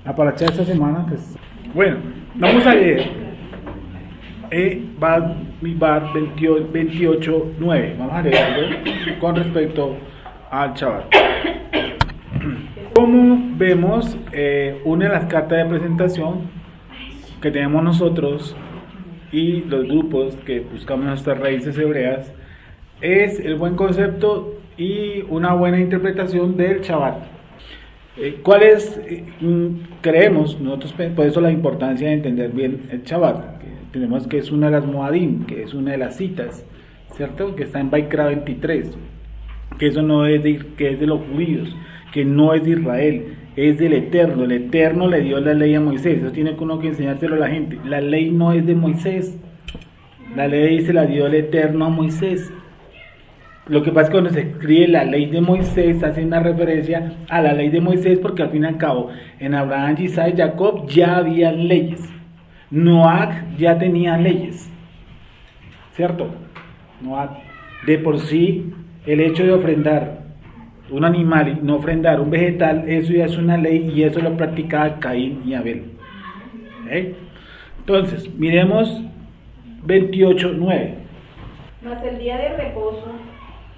La paracha de esta semana, pues. Bueno, vamos a leer. Bar 28:9. Vamos a leer algo con respecto al Shabbat. Como vemos, una de las cartas de presentación que tenemos nosotros y los grupos que buscamos nuestras raíces hebreas es el buen concepto y una buena interpretación del Shabbat. ¿Cuál es, creemos nosotros, por eso la importancia de entender bien el Shabbat? Que tenemos que es una de las Moadim, que es una de las citas, ¿cierto? Que está en Baikra 23, que eso no es que es de los judíos, que no es de Israel, es del Eterno. El Eterno le dio la ley a Moisés, eso tiene uno que enseñárselo a la gente. La ley no es de Moisés, la ley se la dio el Eterno a Moisés. Lo que pasa es que cuando se escribe la ley de Moisés, hace una referencia a la ley de Moisés, porque al fin y al cabo, en Abraham, Isaac y Jacob ya habían leyes. Noach ya tenía leyes, ¿cierto? Noach, de por sí, el hecho de ofrendar un animal y no ofrendar un vegetal, eso ya es una ley y eso lo practicaba Caín y Abel. Entonces, miremos 28:9. Mas el día de reposo,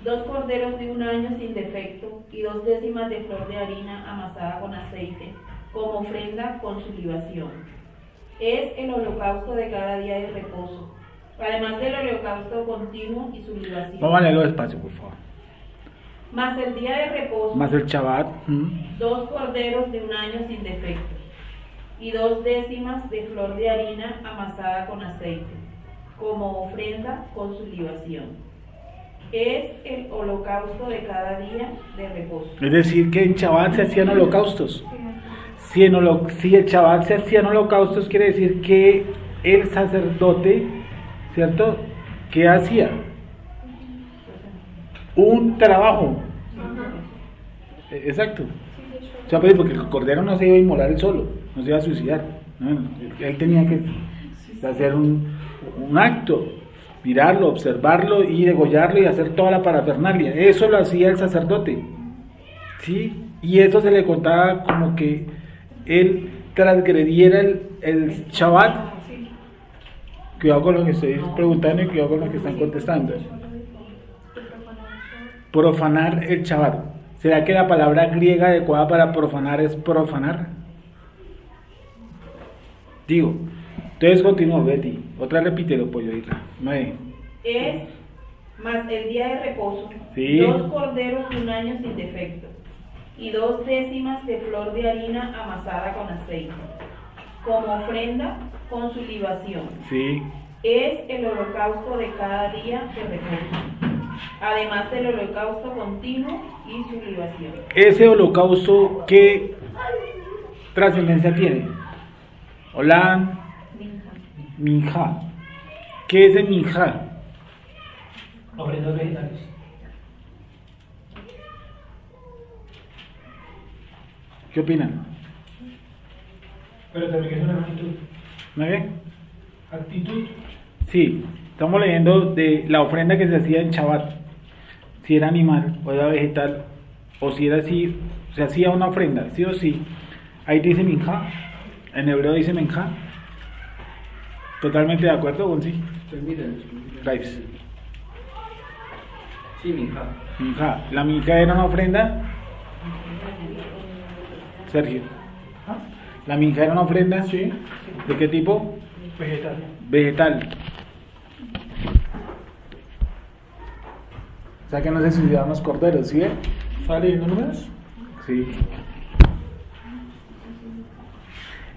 2 corderos de 1 año sin defecto y 2 décimas de flor de harina amasada con aceite, como ofrenda con su libación. Es el holocausto de cada día de reposo, además del holocausto continuo y su libación. Vamos a leerlo despacio, por favor. Mas el día de reposo, Más el Shabbat, 2 corderos de 1 año sin defecto y 2 décimas de flor de harina amasada con aceite, como ofrenda con su libación. Es el holocausto de cada día de reposo. Es decir, que en Shabbat se hacían holocaustos. Si el Shabbat se hacían holocaustos, quiere decir que el sacerdote, ¿cierto?, ¿qué hacía? Un trabajo. Exacto. O sea, pues, porque el cordero no se iba a inmolar él solo, no se iba a suicidar, ¿no? Él tenía que hacer un acto, mirarlo, observarlo y degollarlo y hacer toda la parafernalia. Eso lo hacía el sacerdote, ¿sí? Y eso se le contaba como que él transgrediera el Shabbat. Cuidado con lo que estoy preguntando y cuidado con lo que están contestando. Profanar el Shabbat. ¿Será que la palabra griega adecuada para profanar es profanar? Digo. Entonces continúa, Betty. Otra repítelo, pollo, Isla. Es más el día de reposo, sí. 2 corderos de 1 año sin defecto y 2 décimas de flor de harina amasada con aceite, como ofrenda con su libación. Sí. Es el holocausto de cada día de reposo, además del holocausto continuo y su libación. Ese holocausto, ¿qué trascendencia tiene? Hola. Minja. ¿Qué es el minja? Ofrendas vegetales. ¿Qué opinan? Pero también es una actitud. ¿No ve? Actitud. Sí, estamos leyendo de la ofrenda que se hacía en Shabbat. Si era animal o era vegetal, o si era así, se hacía una ofrenda, sí o sí. Ahí dice minja, en hebreo dice menja. Totalmente de acuerdo, Gonzi. Gracias. Sí, minja. Minja. ¿La minja era una ofrenda? Sergio. ¿La minja era una ofrenda? Sí. ¿De qué tipo? Vegetal. Vegetal. O sea que no se suicidaban los corderos, ¿sí? ¿Estás leyendo números? Sí.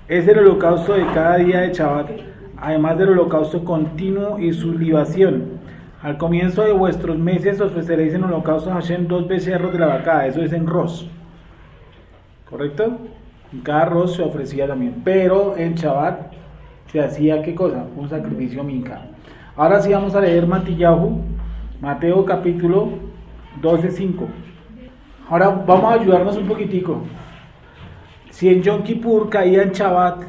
Es el holocausto de cada día de Shabbat, además del holocausto continuo y su libación. Al comienzo de vuestros meses ofreceréis en holocausto a Hashem 2 becerros de la vacada, eso es en Ros. ¿Correcto? En cada Ros se ofrecía también, pero en Shabbat se hacía, ¿qué cosa? Un sacrificio minja. Ahora sí vamos a leer Matillahu, Mateo capítulo 12:5. Ahora vamos a ayudarnos un poquitico. Si en Yom Kippur caía en Shabbat,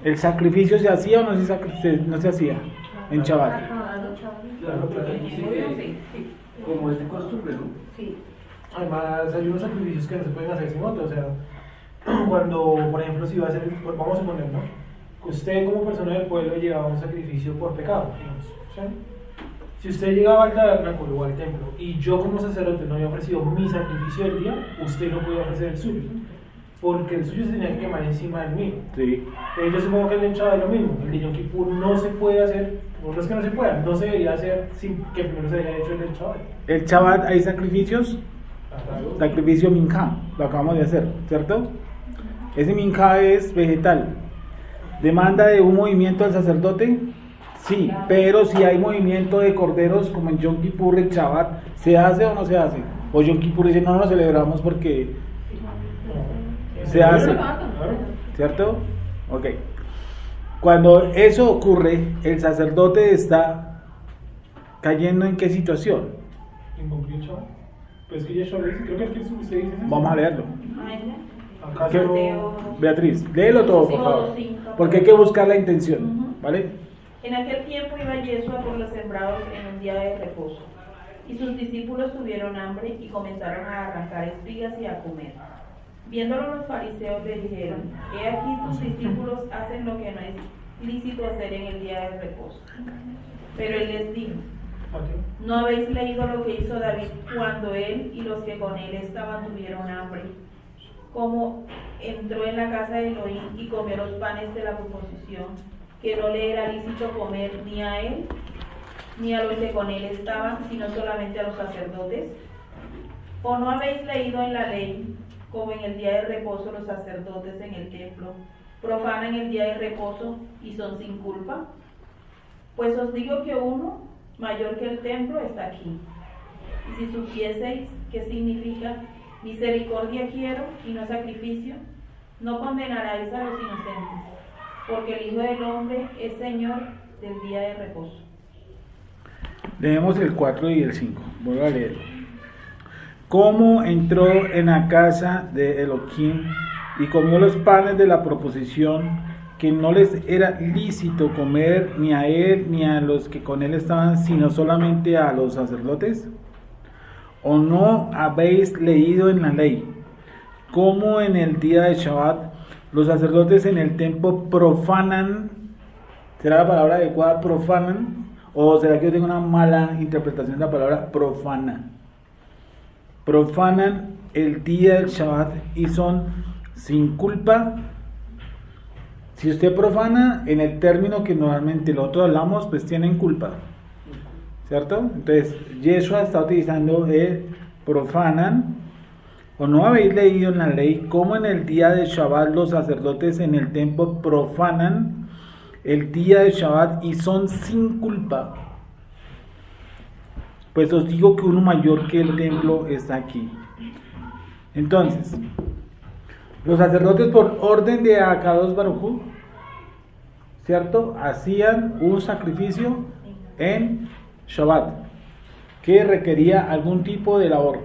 ¿el sacrificio se hacía o no se hacía en Shabbat? Claro, como es de costumbre, ¿no? Sí. Además, hay unos sacrificios que no se pueden hacer sin otros. O sea, cuando, por ejemplo, si va a hacer, pues vamos a suponer, ¿no? Que usted como persona del pueblo llevaba un sacrificio por pecado, digamos, ¿sí? Si usted llegaba al tabernáculo o al templo y yo como sacerdote no había ofrecido mi sacrificio del día, usted no podía ofrecer el suyo, porque el suyo se tenía que quemar encima del mío. Sí. Yo supongo que el del Shabbat es lo mismo, el de Yom Kippur no se puede hacer, no es que no se pueda, no se debería hacer sin que primero se haya hecho el del Shabbat. El Shabbat hay sacrificios, sacrificio minjá, lo acabamos de hacer, ¿cierto? Ese minjá es vegetal. ¿Demanda de un movimiento del sacerdote? Sí, pero si hay movimiento de corderos como en Yom Kippur, el Shabbat, ¿se hace o no se hace? O Yom Kippur dice, no lo celebramos porque se hace, ¿cierto? Ok. Cuando eso ocurre, el sacerdote está cayendo en qué situación. ¿Incumplir el Shabbat? Pues que ya Shabbat, creo que usted dice eso. Vamos a leerlo. ¿Acaso? Beatriz, léelo todo, por favor, porque hay que buscar la intención, ¿vale? En aquel tiempo iba Yeshua por los sembrados en un día de reposo, y sus discípulos tuvieron hambre y comenzaron a arrancar espigas y a comer. Viéndolo los fariseos le dijeron, he aquí tus discípulos hacen lo que no es lícito hacer en el día de reposo. Pero él les dijo, ¿no habéis leído lo que hizo David cuando él y los que con él estaban tuvieron hambre? Como entró en la casa de Elohim y comió los panes de la proposición, que no le era lícito comer ni a él, ni a los que con él estaban, sino solamente a los sacerdotes. ¿O no habéis leído en la ley, como en el día de reposo los sacerdotes en el templo profanan el día de reposo y son sin culpa? Pues os digo que uno, mayor que el templo, está aquí. Y si supieseis qué significa misericordia quiero y no sacrificio, no condenaráis a los inocentes, porque el Hijo del Hombre es Señor del día de reposo. Leemos el 4 y el 5. Voy a leer. ¿Cómo entró en la casa de Elohim y comió los panes de la proposición, que no les era lícito comer ni a él ni a los que con él estaban, sino solamente a los sacerdotes? ¿O no habéis leído en la ley cómo en el día de Shabbat los sacerdotes en el templo profanan? ¿Será la palabra adecuada, profanan? ¿O será que yo tengo una mala interpretación de la palabra profana? Profanan el día del Shabbat y son sin culpa. Si usted profana, en el término que normalmente nosotros hablamos, pues tienen culpa, ¿cierto? Entonces, Yeshua está utilizando el profanan. ¿O no habéis leído en la ley cómo en el día de Shabbat los sacerdotes en el templo profanan el día de Shabbat y son sin culpa? Pues os digo que uno mayor que el templo está aquí. Entonces, los sacerdotes por orden de Akadosh Baruj Hu, ¿cierto?, hacían un sacrificio en Shabbat que requería algún tipo de labor.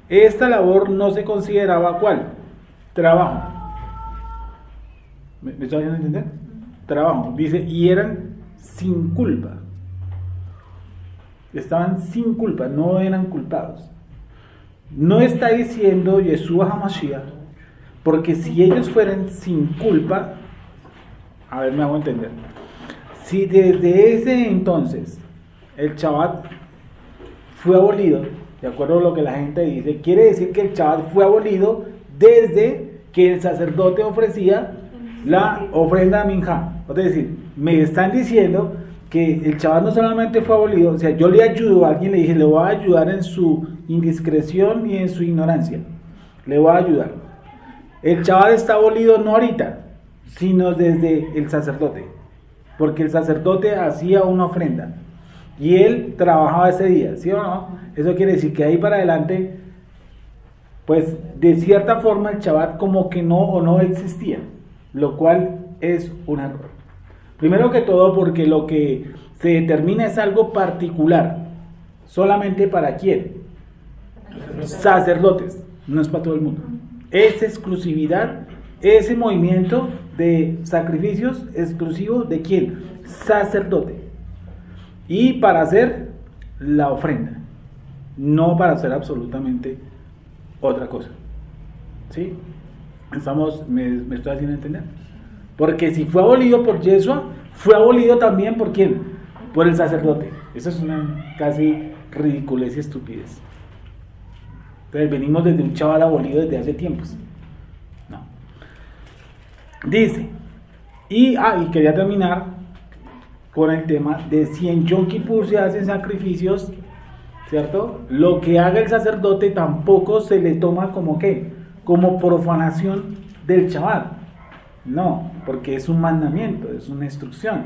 Esta labor no se consideraba ¿cuál? Trabajo. ¿Me estoy haciendo entender? Trabajo. Dice, y eran sin culpa. Estaban sin culpa, no eran culpados. No está diciendo Yeshua HaMashiach, porque si ellos fueran sin culpa, a ver, me hago entender. Si desde ese entonces el Shabbat fue abolido, de acuerdo a lo que la gente dice, quiere decir que el Shabbat fue abolido desde que el sacerdote ofrecía la ofrenda minjá. Es decir, me están diciendo que el Shabbat no solamente fue abolido, o sea, yo le ayudo a alguien, le dije, le voy a ayudar en su indiscreción y en su ignorancia, le voy a ayudar. El Shabbat está abolido no ahorita, sino desde el sacerdote, porque el sacerdote hacía una ofrenda y él trabajaba ese día, ¿sí o no? Eso quiere decir que ahí para adelante, pues de cierta forma el Shabbat como que no o no existía, lo cual es un error. Primero que todo porque lo que se determina es algo particular, solamente para quién, sacerdotes, no es para todo el mundo. Esa exclusividad, ese movimiento de sacrificios exclusivo de quién, sacerdote, y para hacer la ofrenda, no para hacer absolutamente otra cosa, ¿sí? ¿Me estoy haciendo entender? Porque si fue abolido por Yeshua, fue abolido también por ¿quién? Por el sacerdote. Eso es una casi ridiculez y estupidez. Entonces venimos desde un chaval abolido desde hace tiempos. No. Dice, y quería terminar con el tema de si en Yom Kippur se hacen sacrificios, ¿cierto? Lo que haga el sacerdote tampoco se le toma como ¿qué? Como profanación del Shabbat. No, porque es un mandamiento, es una instrucción.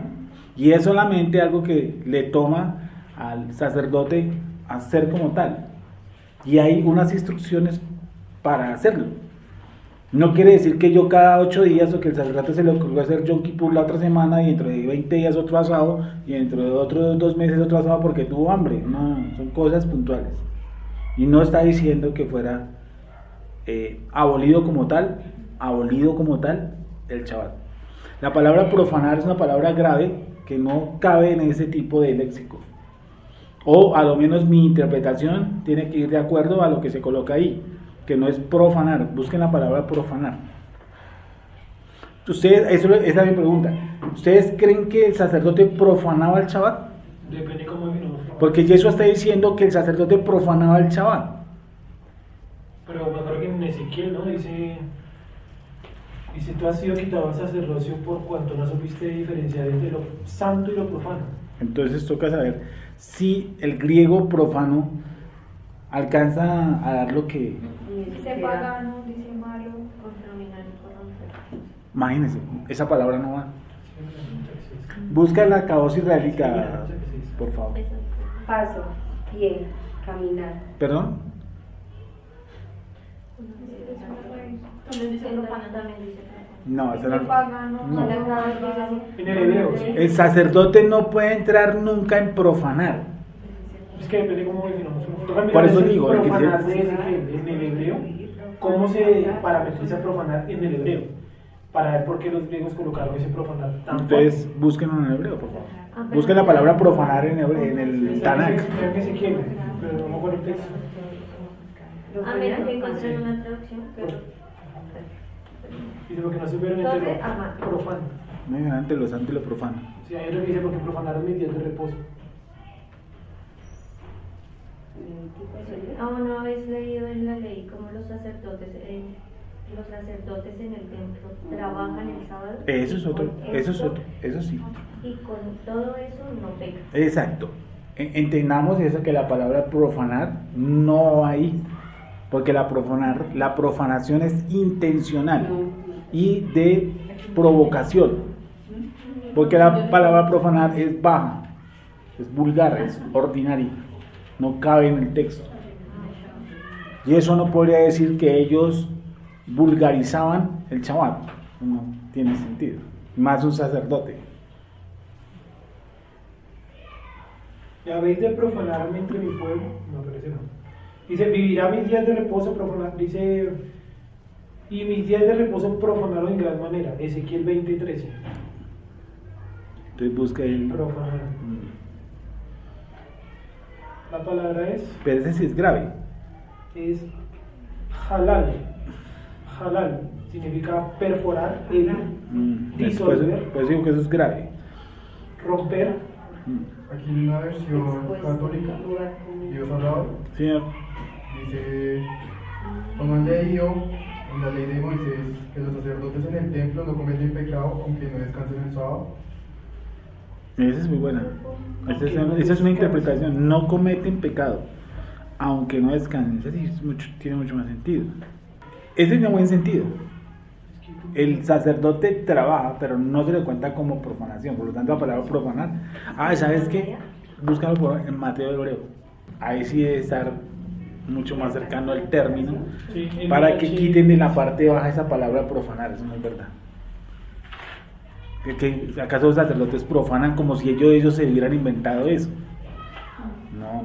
Y es solamente algo que le toma al sacerdote hacer como tal. Y hay unas instrucciones para hacerlo. No quiere decir que yo cada 8 días o que el sacerdote se le ocurrió hacer Yom Kippur la otra semana y dentro de 20 días otro asado y dentro de otros 2 meses otro asado porque tuvo hambre. No, son cosas puntuales. Y no está diciendo que fuera abolido como tal el Shabbat. La palabra profanar es una palabra grave que no cabe en ese tipo de léxico. O a lo menos mi interpretación tiene que ir de acuerdo a lo que se coloca ahí, que no es profanar. Busquen la palabra profanar. Ustedes, esa es mi pregunta. ¿Ustedes creen que el sacerdote profanaba el Shabbat? Depende cómo vino. Porque Jesús está diciendo que el sacerdote profanaba el Shabbat. Pero me acuerdo que en Ezequiel, ¿no? Dice, tú has sido quitado al sacerdocio por cuanto no supiste diferenciar entre lo santo y lo profano. Entonces toca saber si el griego profano alcanza a dar lo que... Dice pagano, dice malo, contaminar y corromper. Imagínense, esa palabra no va. Busca la caos israelita, por favor. Paso, pie, caminar. ¿Perdón? También dice profano, también dice profano. No, esa no. No. En el hebreo. El sacerdote no puede entrar nunca en profanar. Es que depende cómo definamos. Por eso digo, profanar de Ezequiel en el hebreo, ¿cómo se parametriza profanar en el hebreo? Para ver por qué los griegos colocaron ese profanar tan Entonces, fuerte. búsquenlo en el hebreo, por favor. Busquen la palabra profanar en el Tanakh. Creo que Ezequiel, pero no me acuerdo el texto. Mira, que encontré en una traducción, pero... Dice porque no supieron entre lo profano. No hay nada entre lo santo y lo profano. Sí, hay otro que dice porque profanaron mis días de reposo. Una vez leído en la ley como los sacerdotes en el templo trabajan el sábado. Eso es otro, eso sí. Y con todo eso no peca. Exacto. Entendamos eso, que la palabra profanar no va ahí, porque la profanación es intencional y de provocación, porque la palabra profanar es baja, es vulgar, es ordinaria, no cabe en el texto. Y eso no podría decir que ellos vulgarizaban el Shabbat, no tiene sentido, más un sacerdote. Ya veis de profanar entre mi pueblo, no, pero ese no. Dice, vivirá mis días de reposo profanar, dice, y mis días de reposo profanaron en gran manera, Ezequiel 20:13. Entonces busca el profanar. La palabra es... Pero ese sí es grave. Es halal. Halal significa perforar, herir, disolver. Pues digo que eso es grave. Romper. Aquí en la versión católica, Dios hablado, Señor. dice, como han leído en la ley de Moisés, que los sacerdotes en el templo no cometen pecado aunque no descansen el sábado. Esa es muy buena. Esa es una interpretación. No cometen pecado, aunque no descansen. Esa sí tiene mucho más sentido. Ese tiene buen sentido. El sacerdote trabaja, pero no se le cuenta como profanación. Por lo tanto, la palabra profanar. ¿Sabes qué? Búscalo en Mateo Hebreo. Ahí sí debe estar mucho más cercano al término. Sí, para que quiten de la parte baja esa palabra profanar. Eso no es verdad. ¿Acaso los sacerdotes profanan como si ellos se hubieran inventado eso? No.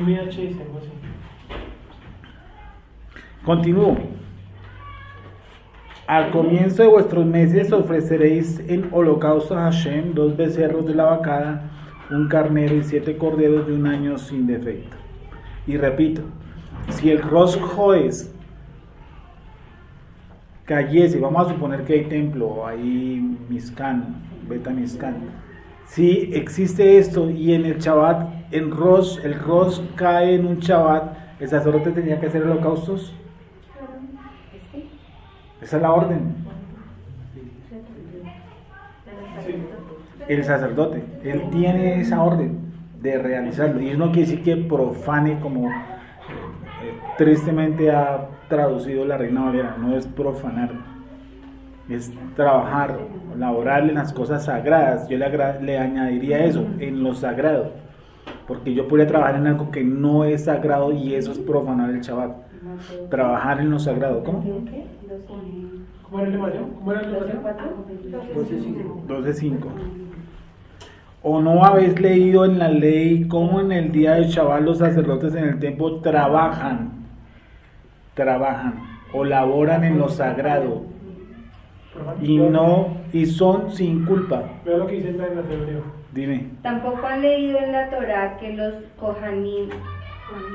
MHS, algo así. Continúo. Al comienzo de vuestros meses ofreceréis en holocausto a Hashem 2 becerros de la vacada, un carnero y 7 corderos de 1 año sin defecto. Y repito, si el Rosh Jodes cayese, vamos a suponer que hay templo, hay Mizkan, Beta Mizkan. Si existe esto y en el Shabbat, el Rosh cae en un Shabbat, ¿el sacerdote tenía que hacer holocaustos? Esa es la orden. El sacerdote, él tiene esa orden de realizarlo. Y eso no quiere decir que profane, como tristemente ha traducido la Reina Valera. No es profanar, es trabajar, laborar en las cosas sagradas. Yo le añadiría eso, en lo sagrado, porque yo podría trabajar en algo que no es sagrado y eso es profanar el Shabbat. Trabajar en lo sagrado. ¿Cómo? ¿Cómo era el de Mario? ¿Cómo era el de Mario? 12:5. ¿O no habéis leído en la ley cómo en el día de Shabbat los sacerdotes en el templo trabajan o laboran en lo sagrado y son sin culpa? Vea lo que dice en la teoría. Dime. Tampoco han leído en la Torá que los Kohanim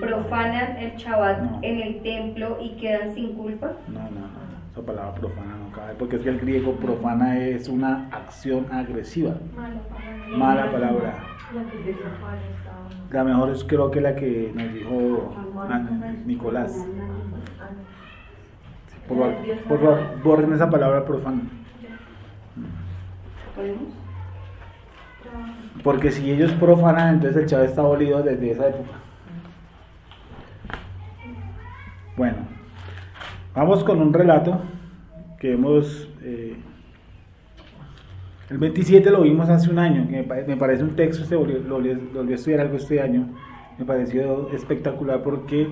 profanan el Shabbat en el templo y quedan sin culpa. No, esa palabra profana no cabe, porque es que el griego profana es una acción agresiva. Mala palabra. La mejor es, creo que la que nos dijo Nicolás. Por favor, borren esa palabra profana. ¿Podemos? Porque si ellos profanan, entonces el Shabbat está abolido desde esa época. Bueno, vamos con un relato que hemos... el 27 lo vimos hace un año, que me parece un texto, lo volví a estudiar algo este año, me pareció espectacular porque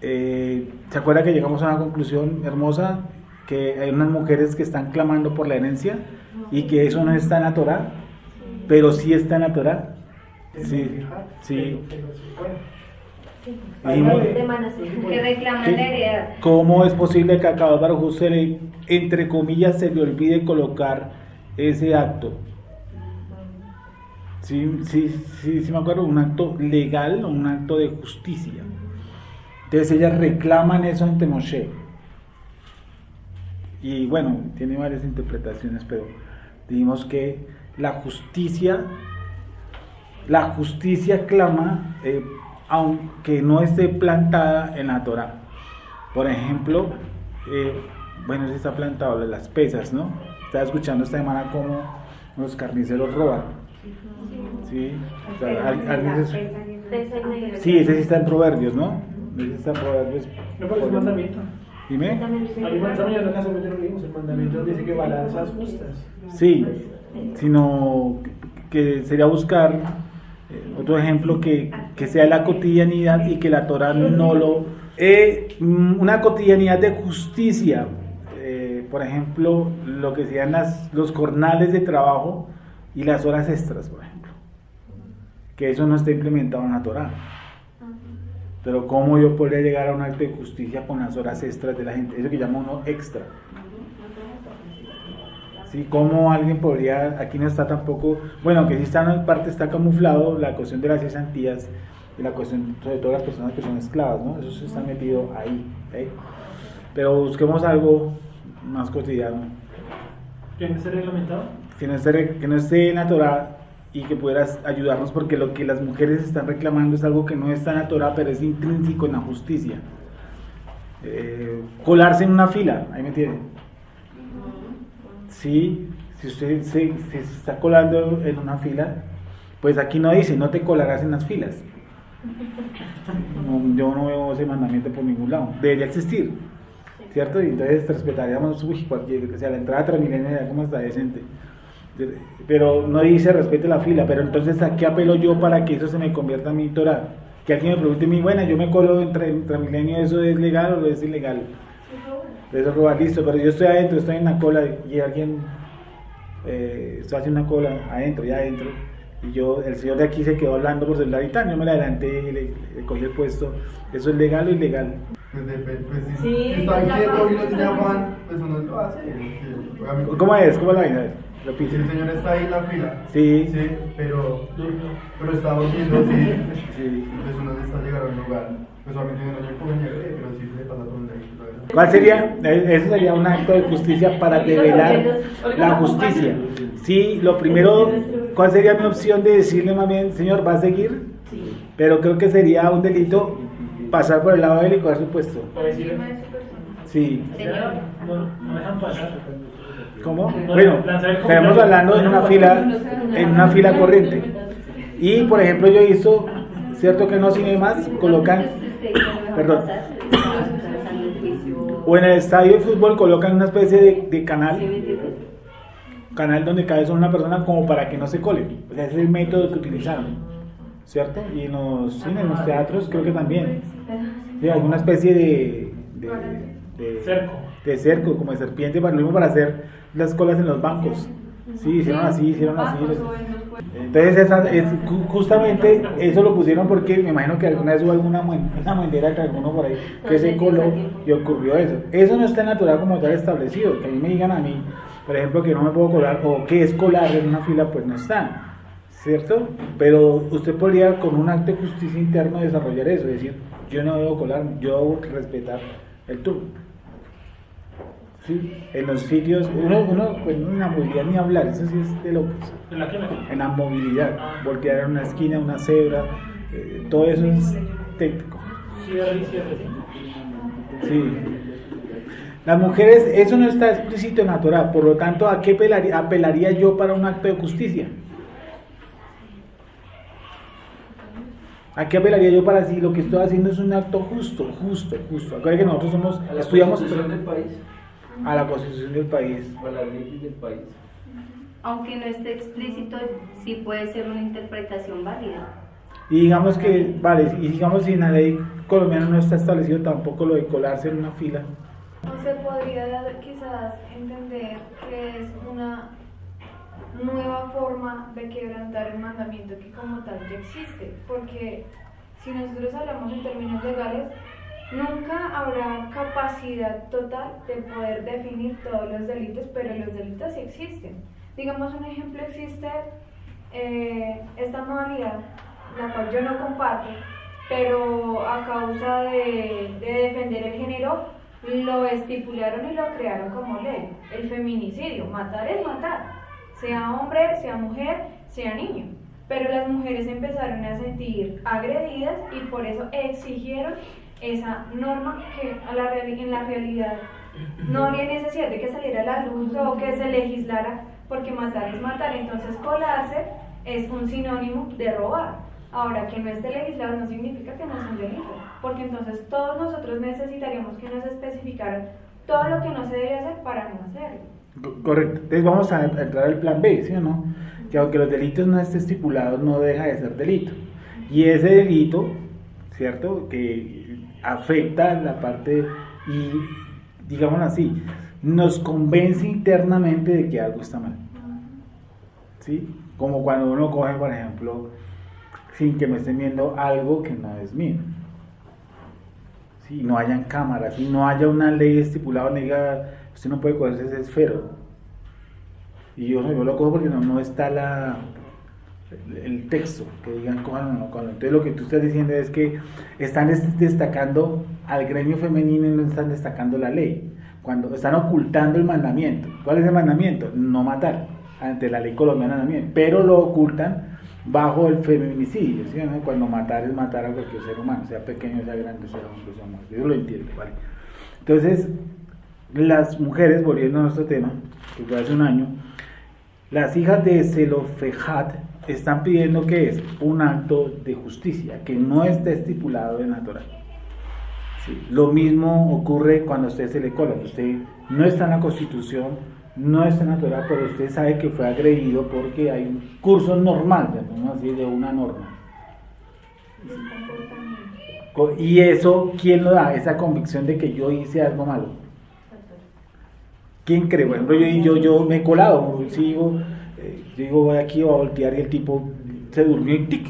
¿se acuerda que llegamos a una conclusión hermosa? Que hay unas mujeres que están clamando por la herencia y que eso no está en la Torá, pero sí está en la Torá. Sí. Que reclaman la heredad. ¿Cómo es posible que a Akadosh Baruj Hu entre comillas, se le olvide colocar ese acto? Sí, me acuerdo, un acto legal, un acto de justicia. Entonces ellas reclaman eso ante Moshe. Y bueno, tiene varias interpretaciones, pero dijimos que la justicia clama, aunque no esté plantada en la Torá. Por ejemplo, bueno, si está plantado las pesas, ¿no? Estaba escuchando esta semana cómo los carniceros roban. ¿Sí? O sea, sí, ese sí está en Proverbios, ¿no? Ese está en Proverbios. No, pero es un mandamiento. Dime. Hay un mandamiento, en caso lo leímos, el mandamiento dice que balanzas justas. Sí, sino que sería buscar otro ejemplo que sea la cotidianidad y que la Torah no lo... una cotidianidad de justicia, por ejemplo, lo que sean los jornales de trabajo y las horas extras, por ejemplo, que eso no está implementado en la Torah. Pero ¿cómo yo podría llegar a un acto de justicia con las horas extras de la gente? Eso que llama uno extra. ¿Sí? ¿Cómo alguien podría, aquí no está tampoco, bueno, que sí está en parte, está camuflado la cuestión de las cesantías y la cuestión sobre todo las personas que son esclavas, ¿no? Eso se está metido ahí, ¿eh? Pero busquemos algo más cotidiano. ¿Que no esté reglamentado? Que no esté en la Torah y que pudieras ayudarnos, porque lo que las mujeres están reclamando es algo que no está en la Torah, pero es intrínseco en la justicia. Colarse en una fila, ahí me entienden. Sí, si usted se está colando en una fila, pues aquí no dice, no te colarás en las filas. No, yo no veo ese mandamiento por ningún lado. Debería existir, ¿cierto? Y entonces respetaríamos, cualquier, o sea, la entrada transmilenaria como está decente. Pero no dice respete la fila. Pero entonces, ¿a qué apelo yo para que eso se me convierta en mi Torah? Que alguien me pregunte, bueno, yo me colo en Transmilenio, ¿eso es legal o es ilegal? Eso es robar, listo, pero yo estoy adentro, estoy en la cola y alguien está haciendo una cola adentro, y el señor de aquí se quedó hablando por celular y tal, yo me la adelanté y le cogí el puesto. ¿Eso es legal o ilegal? Pues si Sí, está pues, quieto y no tiene afán, pues uno lo hace. ¿Cómo es? ¿Cómo es la vaina? Repite. Si el señor está ahí en la fila, Sí. pero está durmiendo, sí. Sí. Pues uno está llegando a un lugar, pues obviamente no le coge nieve, pero sí le pasa por un lado. ¿Cuál sería? Eso sería un acto de justicia para develar la justicia. Sí, lo primero, ¿cuál sería mi opción de decirle más bien, señor, va a seguir? Pero creo que sería un delito pasar por el lado de él y coger su puesto. Para decirle, Sí. Señor. no dejan pasar. ¿Cómo? Bueno, estamos hablando en una fila corriente. Y por ejemplo yo hizo, cierto que no cine más, colocan, perdón, o en el estadio de fútbol colocan una especie de canal donde cabe solo una persona como para que no se cole. O sea, ese es el método que utilizaron, ¿cierto? Y en los cines, en los teatros creo que también. Sí, hay una especie de cerco, como de serpiente, lo mismo para hacer las colas en los bancos. Sí, hicieron así. Entonces justamente eso lo pusieron porque me imagino que alguna vez hubo una muendera que alguno por ahí que se coló y ocurrió eso. Eso no está natural como tal establecido. Que a mí me digan a mí, por ejemplo, que no me puedo colar o que es colar en una fila, pues no está, ¿cierto? Pero usted podría con un acto de justicia interno desarrollar eso, es decir, yo no debo colarme, yo debo respetar el turno. Sí, en los sitios, uno pues en la movilidad ni hablar, eso sí es de locos. ¿En la qué? En la movilidad, voltear en una esquina, una cebra, todo eso es técnico. Cierre, Sí. Las mujeres, eso no está explícito en la Torá, por lo tanto, ¿a qué apelaría yo para un acto de justicia? ¿A qué apelaría yo para si lo que estoy haciendo es un acto justo? Acuérdense que nosotros estudiamos del país. A la constitución del país. A las leyes del país. Aunque no esté explícito, sí puede ser una interpretación válida. Y digamos que, vale, y digamos si en la ley colombiana no está establecido tampoco lo de colarse en una fila. No se podría quizás entender que es una nueva forma de quebrantar el mandamiento que como tal ya existe, porque si nosotros hablamos en términos legales, nunca habrá capacidad total de poder definir todos los delitos, pero los delitos sí existen. Digamos, un ejemplo, existe esta modalidad, la cual yo no comparto, pero a causa de defender el género, lo estipularon y lo crearon como ley. El feminicidio, matar es matar, sea hombre, sea mujer, sea niño. Pero las mujeres empezaron a sentir agredidas y por eso exigieron esa norma que en la realidad no había necesidad de que saliera a la luz o que se legislara, porque matar es matar. Entonces colarse es un sinónimo de robar. Ahora, que no esté legislado no significa que no es un delito, porque entonces todos nosotros necesitaríamos que nos especificaran todo lo que no se debe hacer para no hacerlo. Correcto. Entonces vamos a entrar al plan B, ¿sí o no? Que aunque los delitos no estén estipulados, no deja de ser delito. Y ese delito, ¿cierto?, que afecta la parte y, digámoslo así, nos convence internamente de que algo está mal. ¿Sí? Como cuando uno coge, por ejemplo, sin que me estén viendo algo que no es mío. ¿Sí? No hayan cámaras, y no haya una ley estipulada donde diga, usted no puede cogerse ese esfero. Y yo lo cojo porque no está el texto, que digan cojan o no cojan. Entonces lo que tú estás diciendo es que están destacando al gremio femenino y no están destacando la ley, cuando están ocultando el mandamiento. ¿Cuál es el mandamiento? No matar, ante la ley colombiana también, pero lo ocultan bajo el feminicidio, ¿sí? ¿No? Cuando matar es matar a cualquier ser humano, sea pequeño, sea grande, sea hombre, sea mujer. Yo lo entiendo, ¿vale? Entonces, las mujeres, volviendo a nuestro tema, que fue hace un año, las hijas de Zelofejad están pidiendo que es un acto de justicia, que no está estipulado en la Torá. Sí. Lo mismo ocurre cuando a usted se le cola, usted no está en la Constitución, no está en la Torá, pero usted sabe que fue agredido porque hay un curso normal, digamos así, de una norma. Y eso, ¿quién lo da? Esa convicción de que yo hice algo malo. ¿Quién cree? Por ejemplo, yo me he colado, sigo... Yo digo, voy aquí, voy a voltear y el tipo se durmió y tic.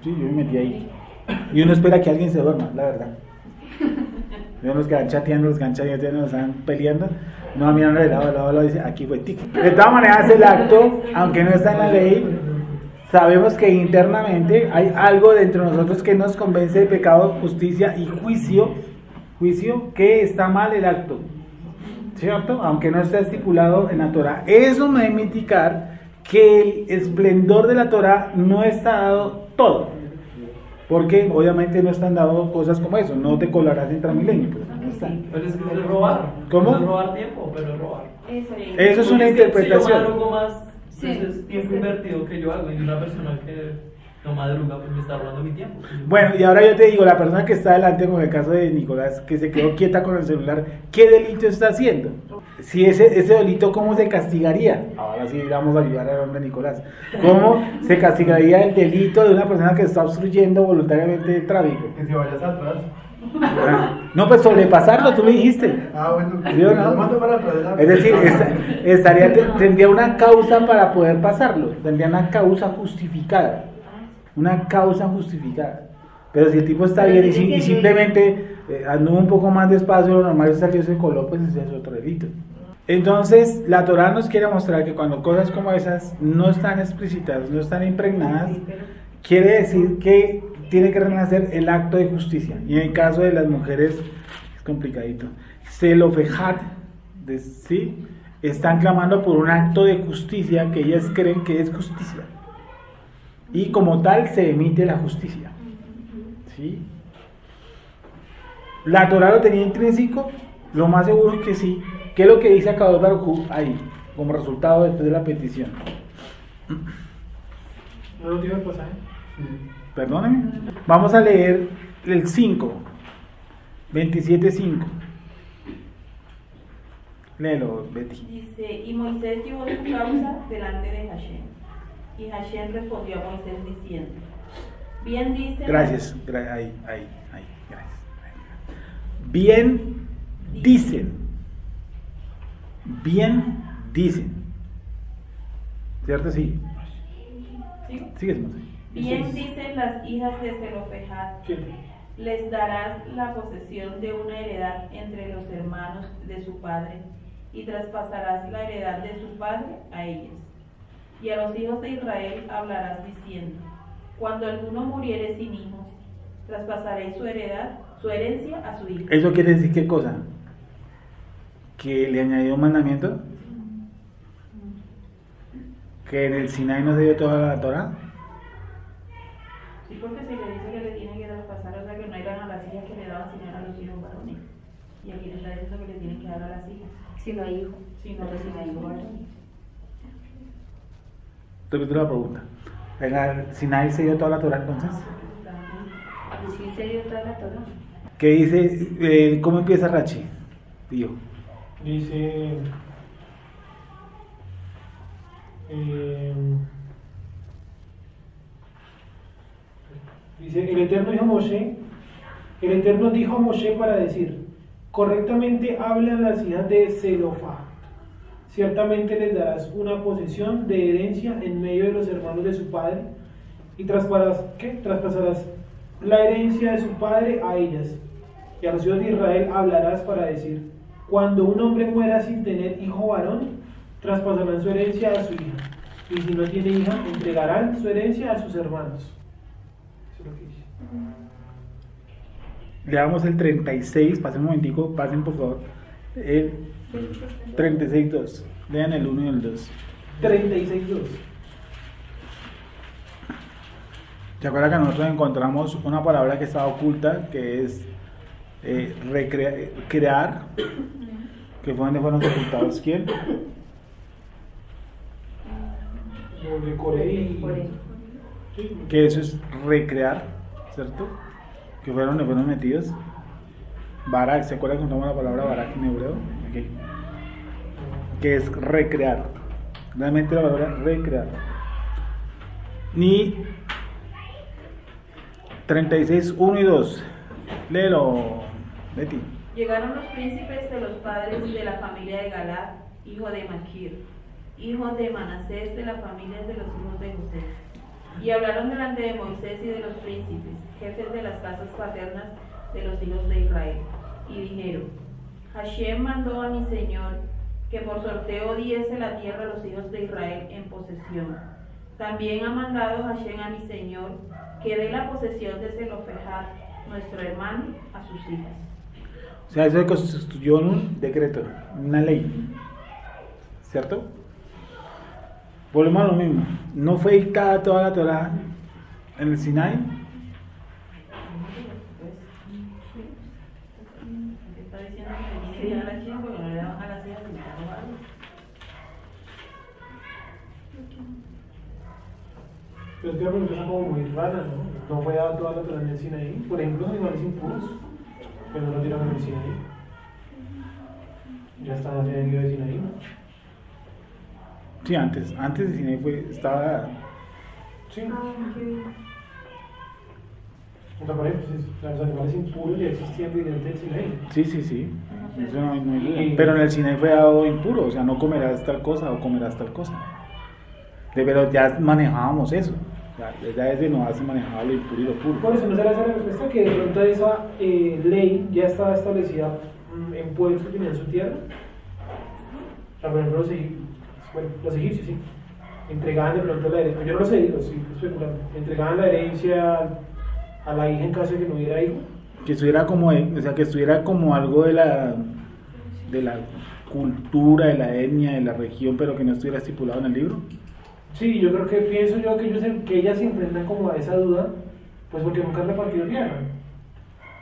Sí, yo me metí ahí. Y uno espera que alguien se duerma, la verdad. Yo los que van chateando, los que van chateando, los están peleando. No, mirando de lado, dice, aquí fue tic. De todas maneras, el acto, aunque no está en la ley, sabemos que internamente hay algo dentro de nosotros que nos convence de pecado, justicia y juicio juicio que está mal el acto, ¿cierto? Aunque no está estipulado en la Torah. Eso me debe indicar que el esplendor de la Torah no está dado todo, porque obviamente no están dados cosas como eso, no te colarás en Transmilenio, pues no está. Pero es que es robar. ¿Cómo? Es robar tiempo, pero es robar. Eso es una interpretación. Si yo madrugo más, es tiempo invertido que yo hago, y una persona que no madruga, pues me está robando mi tiempo. Bueno, y ahora yo te digo, la persona que está delante, como el caso de Nicolás, que se quedó quieta con el celular, ¿qué delito está haciendo? Si ese delito, ¿cómo se castigaría? Ahora sí vamos a ayudar al hombre Nicolás. ¿Cómo se castigaría el delito de una persona que está obstruyendo voluntariamente el tráfico? Que se vayas atrás. No, pues sobrepasarlo, tú me dijiste. Bueno, ¿Sí o no? mando para atrás. Es decir, tendría una causa para poder pasarlo, tendría una causa justificada. Una causa justificada. Pero si el tipo está bien y simplemente anduvo un poco más despacio, lo normal es salió, se coló, pues ese es otro delito. Entonces, la Torah nos quiere mostrar que cuando cosas como esas no están explícitas, no están impregnadas, quiere decir que tiene que renacer el acto de justicia. Y en el caso de las mujeres, es complicadito. Zelofejat, ¿sí? Están clamando por un acto de justicia que ellas creen que es justicia. Y como tal se emite la justicia. ¿Sí? ¿La Torah lo tenía intrínseco? Lo más seguro es que sí. ¿Qué es lo que dice Akadosh Baruj Hu ahí, como resultado después de la petición? ¿No lo dijo el pasaje? Sí. Perdóneme. Vamos a leer el 5, 27:5. Léelo, Betty. Dice, y Moisés llevó su causa delante de Hashem. Y Hashem respondió a Moisés diciendo, bien dice... Gracias, ahí, gracias. Bien dicen. ¿Cierto? Sí. Sigue, Bien dicen las hijas de Zelofejat, les darás la posesión de una heredad entre los hermanos de su padre, y traspasarás la heredad de su padre a ellas. Y a los hijos de Israel hablarás diciendo, cuando alguno muriere sin hijos, traspasaréis su herencia a su hijo. ¿Eso quiere decir qué cosa? ¿Que le añadió un mandamiento? ¿Que en el Sinai no se dio toda la Torah? Sí, porque se le dice que le tienen que traspasar, o sea que no eran a las hijas que le daban, sino a los hijos varones. Y aquí le está diciendo que le tienen que dar a las hijas. Si no hay hijo. Si no hay hijo varón. Repito la pregunta. ¿En el Sinai se dio toda la Torah entonces? Sí se dio toda la Torah. ¿Qué dice? ¿Cómo empieza Rachi? Tío. Dice... dice, el Eterno dijo a Moshe para decir, correctamente hablan las hijas de Zelofejat. Ciertamente les darás una posesión de herencia en medio de los hermanos de su padre, y traspasarás la herencia de su padre a ellas. Y a los hijos de Israel hablarás para decir, cuando un hombre muera sin tener hijo varón, traspasarán su herencia a su hija, y si no tiene hija, entregarán su herencia a sus hermanos. Eso es lo que dice. Leamos el 36, pasen un momentico, pasen por favor. El 36.2. Lean el 1 y el 2. 36.2. ¿Se acuerdan que nosotros encontramos una palabra que estaba oculta, que es crear? Que fue donde fueron ocultados, ¿quién? Lo de Corey. Sí. Que eso es recrear, ¿cierto? Que fueron donde fueron metidos. Barak, ¿se acuerdan que encontramos la palabra Barak en hebreo? Okay. Que es recrear. Realmente la palabra recrear. Ni 36, 1 y 2. Léelo, Betty. Llegaron los príncipes de los padres de la familia de Galad, hijo de Maquir, hijo de Manasés, de la familia de los hijos de José. Y hablaron delante de Moisés y de los príncipes, jefes de las casas paternas de los hijos de Israel, y dijeron, Hashem mandó a mi señor que por sorteo diese la tierra a los hijos de Israel en posesión. También ha mandado Hashem a mi señor que dé la posesión de Zelofejat, nuestro hermano, a sus hijas. O sea, eso se constituyó en un decreto, una ley, ¿cierto? Volvemos a lo mismo, no fue dictada toda la Torá en el Sinai. Está diciendo que no le a la chica porque no le daban a las hijas y le robaron. Pero es que la pregunta es como muy rara, ¿no? No fue dada toda la Torá en el Sinaí. Por ejemplo, los animales impuros, pero no lo tiraron en el Sinaí. Ya están en el libro de Sinaí, ¿no? Sí, antes de Sinai estaba... Sí. O sea, por ejemplo, los animales impuros ya existían mediante el Sinaí. Sí. Eso no hay duda. Pero en el Sinai fue dado impuro, o sea, no comerás tal cosa o comerás tal cosa. Pero ya manejábamos eso. Ya desde no se manejaba lo impuro y lo puro. Por eso no se le hace la respuesta que de pronto esa ley ya estaba establecida en pueblos que tenían su tierra. O sea, por ejemplo, los egipcios, sí. Entregaban de pronto la herencia. Yo no lo sé, digo, sí, especulando. Entregaban la herencia a la hija en caso de que no hubiera hijo. Que estuviera como, o sea, que estuviera como algo de la cultura, de la etnia, de la región, pero que no estuviera estipulado en el libro. Sí, yo creo que pienso yo que ellas se enfrentan como a esa duda, pues porque nunca han repartido tierra.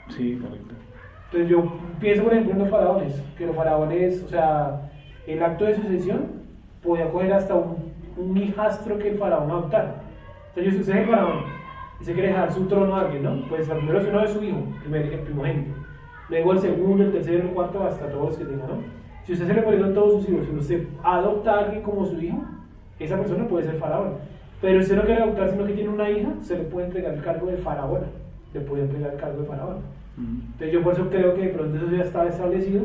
Sí, correcto. Entonces yo pienso, por ejemplo, en los faraones, que los faraones, o sea, el acto de sucesión podía coger hasta un hijastro que el faraón adoptara. Entonces, si usted es el faraón y se quiere dejar su trono a alguien, ¿no? Pues primero uno es su hijo, el primogénito, luego el segundo, el tercero, el cuarto, hasta todos los que tenga, ¿no? Si usted se le pone a todos sus hijos, si usted adopta a alguien como su hijo, esa persona puede ser faraón. Pero si usted no quiere adoptar, sino que tiene una hija, se le puede entregar el cargo de faraona. Le puede entregar el cargo de faraón. Entonces yo por eso creo que de pronto eso ya estaba establecido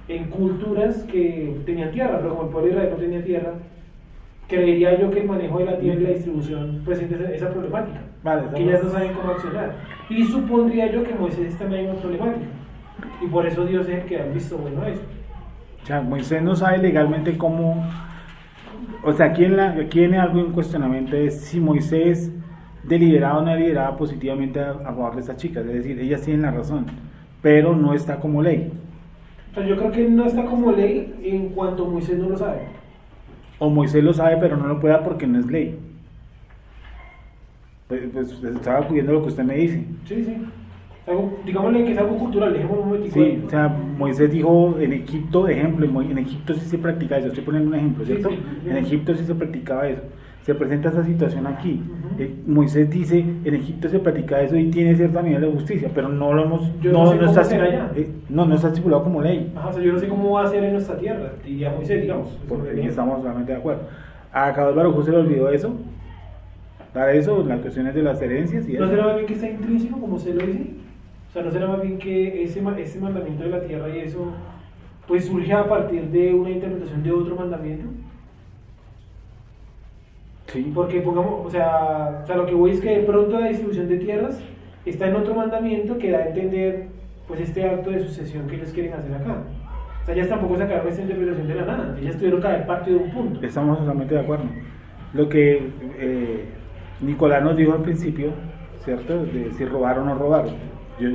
en culturas que tenían tierra, pero como el pueblo de Israel no tenía tierra, creería yo que el manejo de la tierra y la distribución presenta esa problemática. Vale, que ellas no saben cómo accionar. Y supondría yo que Moisés está en la misma problemática. Y por eso Dios es el que ha visto bueno eso. O sea, Moisés no sabe legalmente cómo... O sea, aquí en algo en cuestionamiento es si Moisés deliberaba o no deliberaba positivamente a favor de estas chicas, es decir, ellas tienen la razón, pero no está como ley. O sea, yo creo que no está como ley en cuanto Moisés no lo sabe. O Moisés lo sabe, pero no lo puede dar porque no es ley. Pues estaba acudiendo a lo que usted me dice. Sí. Digámosle que es algo cultural, dejémoslo un momentico. Sí, o sea, Moisés dijo en Egipto, ejemplo, en Egipto sí se practicaba eso, estoy poniendo un ejemplo, ¿cierto? Sí. En Egipto sí se practicaba eso. Se presenta esa situación aquí. Moisés dice, en Egipto se practica eso y tiene cierto nivel de justicia, pero no lo hemos... No está estipulado como ley. Ajá, o sea, yo no sé cómo va a ser en nuestra tierra, diría Moisés, digamos. Porque estamos totalmente de acuerdo. A Kadosh Baruj Hu se le olvidó eso, dar eso, las cuestiones de las herencias y ¿No eso. será más bien que está intrínseco, como se lo dice? O sea, ¿no será más bien que ese mandamiento de la tierra y eso, pues surge a partir de una interpretación de otro mandamiento? Sí. Porque pongamos, o sea, lo que voy es que de pronto la distribución de tierras está en otro mandamiento que da a entender, pues, este acto de sucesión que ellos quieren hacer acá. O sea, ellas tampoco sacaron esta interpretación de la nada, ellas tuvieron que haber partido de un punto. Estamos totalmente de acuerdo. Lo que Nicolás nos dijo al principio, ¿cierto? De si robar o no robar. Yo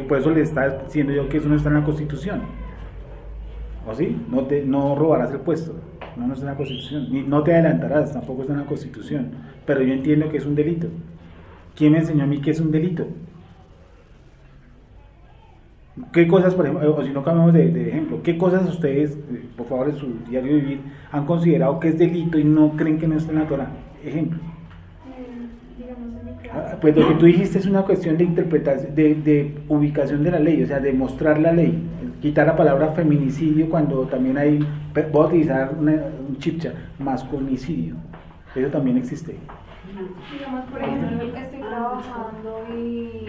por eso le estaba diciendo yo que eso no está en la Constitución. ¿O sí? No robarás el puesto. No está en la Constitución. Ni no te adelantarás, tampoco está en la Constitución. Pero yo entiendo que es un delito. ¿Quién me enseñó a mí que es un delito? ¿Qué cosas, por ejemplo, o si no cambiamos de ejemplo, qué cosas ustedes, por favor, en su diario vivir, han considerado que es delito y no creen que no está en la Torá? Ejemplo. Digamos en mi caso. Pues lo que tú dijiste es una cuestión de interpretación, de ubicación de la ley, o sea, de mostrar la ley. Quitar la palabra feminicidio cuando también hay, voy a utilizar un chipcha, masculicidio. Eso también existe. Digamos, por ejemplo, estoy trabajando y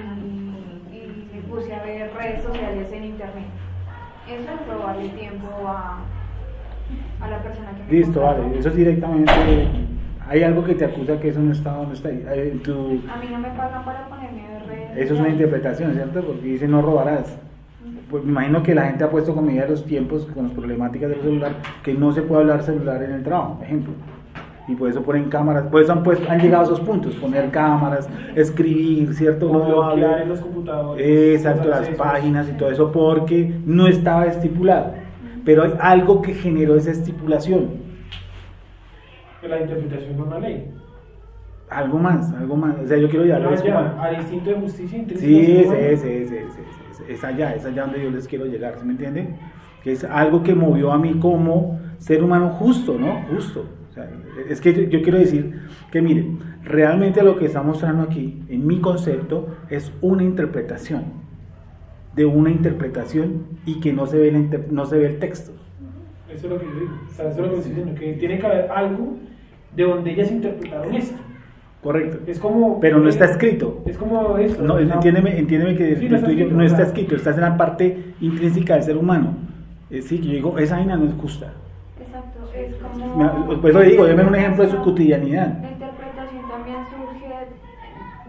me puse a ver redes sociales en internet. Eso es robarle tiempo a la persona que me Listo, contrató. vale, eso es directamente. Hay algo que te acusa que eso no está donde está. A mí no me pagan para ponerme a ver redes. Eso es una interpretación, ¿cierto? Porque dice no robarás. Pues me imagino que la gente ha puesto con medida de los tiempos, con las problemáticas del celular, que no se puede hablar celular en el trabajo, ejemplo. y por eso ponen cámaras, por eso han llegado a esos puntos, poner cámaras, escribir, ¿cierto? Como hablar en los computadores. Exacto, las páginas y todo eso, porque no estaba estipulado, pero hay algo que generó esa estipulación. La interpretación de una ley. Algo más, o sea, yo quiero llevarlo al instinto de justicia intrínseco. Sí, es allá donde yo les quiero llegar, ¿sí me entienden? Que es algo que movió a mí como ser humano justo, ¿no? Justo. O sea, es que yo quiero decir que, miren, realmente lo que está mostrando aquí, en mi concepto, es una interpretación, de una interpretación y que no se ve el texto. Eso es lo que yo digo, o sea, eso es lo que estoy diciendo, que tiene que haber algo de donde ellas interpretaron esto. Correcto. Es como, pero no está escrito. Es como eso. No, entiéndeme que sí, no está escrito, estás en la parte intrínseca del ser humano. Sí, yo digo, esa vaina no es justa. Exacto, es como... Pues lo digo, déme un ejemplo de su cotidianidad. La interpretación también surge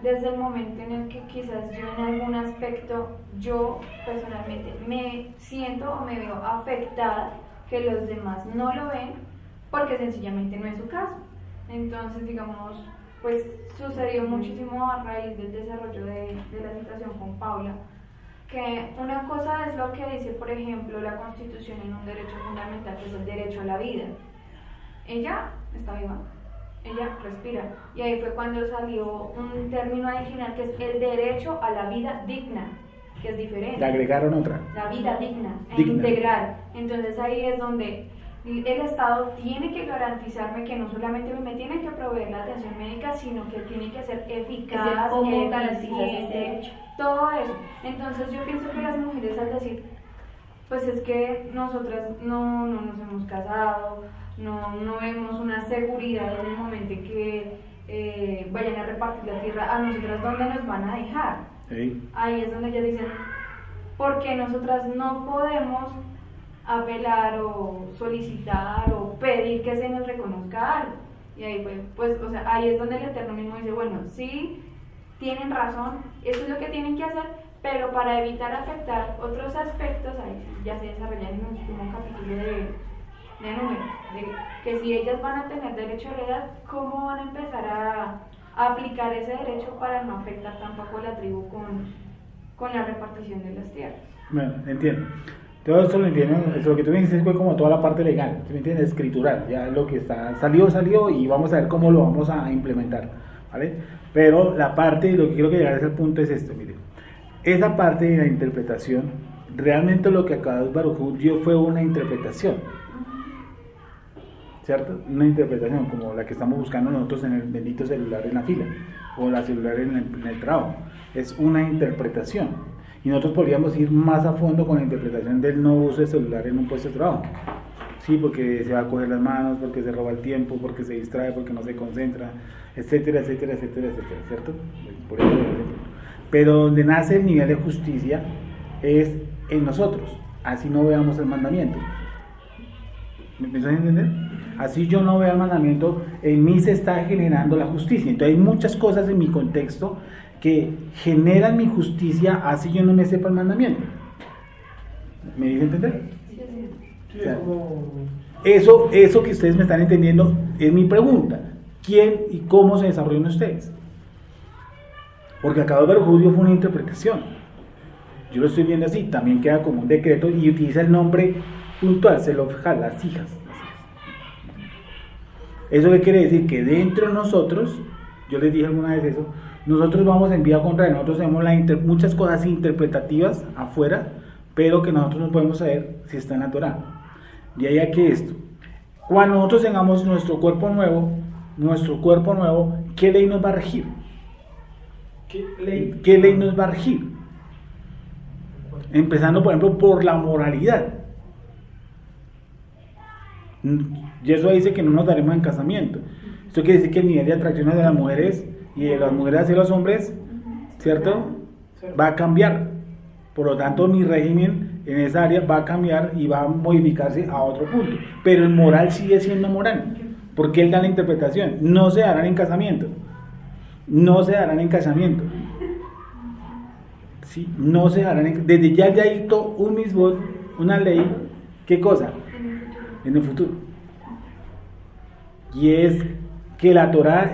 desde el momento en el que quizás yo en algún aspecto, yo personalmente me siento o me veo afectada que los demás no lo ven porque sencillamente no es su caso. Entonces, digamos, pues sucedió muchísimo a raíz del desarrollo de la situación con Paula, que una cosa es lo que dice, por ejemplo, la Constitución en un derecho fundamental, que es el derecho a la vida. Ella está viva, ella respira, y ahí fue cuando salió un término adicional que es el derecho a la vida digna, que es diferente. Le agregaron otra. La vida digna, integral. Entonces ahí es donde el Estado tiene que garantizarme que no solamente me tiene que proveer la atención médica, sino que tiene que ser eficaz, ¿cómo garantizas ese derecho? Todo eso. Entonces yo pienso que las mujeres al decir, pues es que nosotras no nos hemos casado, no vemos una seguridad en el momento en que vayan a repartir la tierra, a nosotras ¿dónde nos van a dejar? Sí. Ahí es donde ellas dicen, ¿por qué nosotras no podemos apelar o solicitar o pedir que se nos reconozca algo? Y ahí pues, o sea, ahí es donde el Eterno mismo dice, bueno, sí, tienen razón, eso es lo que tienen que hacer, pero para evitar afectar otros aspectos, ahí ya se desarrolla en el último capítulo de números, de que si ellas van a tener derecho a heredad, ¿cómo van a empezar a aplicar ese derecho para no afectar tampoco a la tribu con la repartición de las tierras? Bueno, entiendo. Todo esto lo entienden, lo que tú me dices fue como toda la parte legal, ¿sí me entiendes? Escritural, ya lo que está, salió y vamos a ver cómo lo vamos a implementar, ¿vale? Pero la parte, lo que quiero que llegar a ese punto es esto, miren, esa parte de la interpretación, realmente lo que Akadosh Baruj Hu dio fue una interpretación, ¿cierto? Una interpretación como la que estamos buscando nosotros en el bendito celular en la fila, o la celular en el trabajo, es una interpretación. Y nosotros podríamos ir más a fondo con la interpretación del no uso de celular en un puesto de trabajo. Sí, porque se va a coger las manos, porque se roba el tiempo, porque se distrae, porque no se concentra, etcétera, etcétera, etcétera, etcétera, ¿cierto? Por eso, pero donde nace el nivel de justicia es en nosotros, así no veamos el mandamiento. ¿Me empiezan a entender? Así yo no veo el mandamiento, en mí se está generando la justicia. Entonces hay muchas cosas en mi contexto que generan mi justicia, así yo no me sepa el mandamiento. ¿Me dice entender? Sí, o sea, eso que ustedes me están entendiendo es mi pregunta. ¿Quién y cómo se desarrollan ustedes? Porque acá de Judío fue una interpretación. Yo lo estoy viendo así, también queda como un decreto y utiliza el nombre puntual, se lo fija, las hijas. ¿Eso qué quiere decir? Que dentro de nosotros, yo les dije alguna vez eso, nosotros vamos en vía contraria, nosotros tenemos muchas cosas interpretativas afuera, pero que nosotros no podemos saber si está en la Torá. Y ahí hay que esto, cuando nosotros tengamos nuestro cuerpo nuevo, ¿qué ley nos va a regir? ¿Qué ley nos va a regir? Empezando, por ejemplo, por la moralidad. Y eso dice que no nos daremos en casamiento. Esto quiere decir que el nivel de atracción de las mujeres y de las mujeres hacia los hombres, ¿cierto? Va a cambiar. Por lo tanto, mi régimen en esa área va a cambiar y va a modificarse a otro punto. Pero el moral sigue siendo moral. Porque él da la interpretación. No se darán en casamiento. No se darán en casamiento. ¿Sí? No se darán en... Desde ya dictó un misbot, una ley. ¿Qué cosa? En el futuro. Y es que la Torá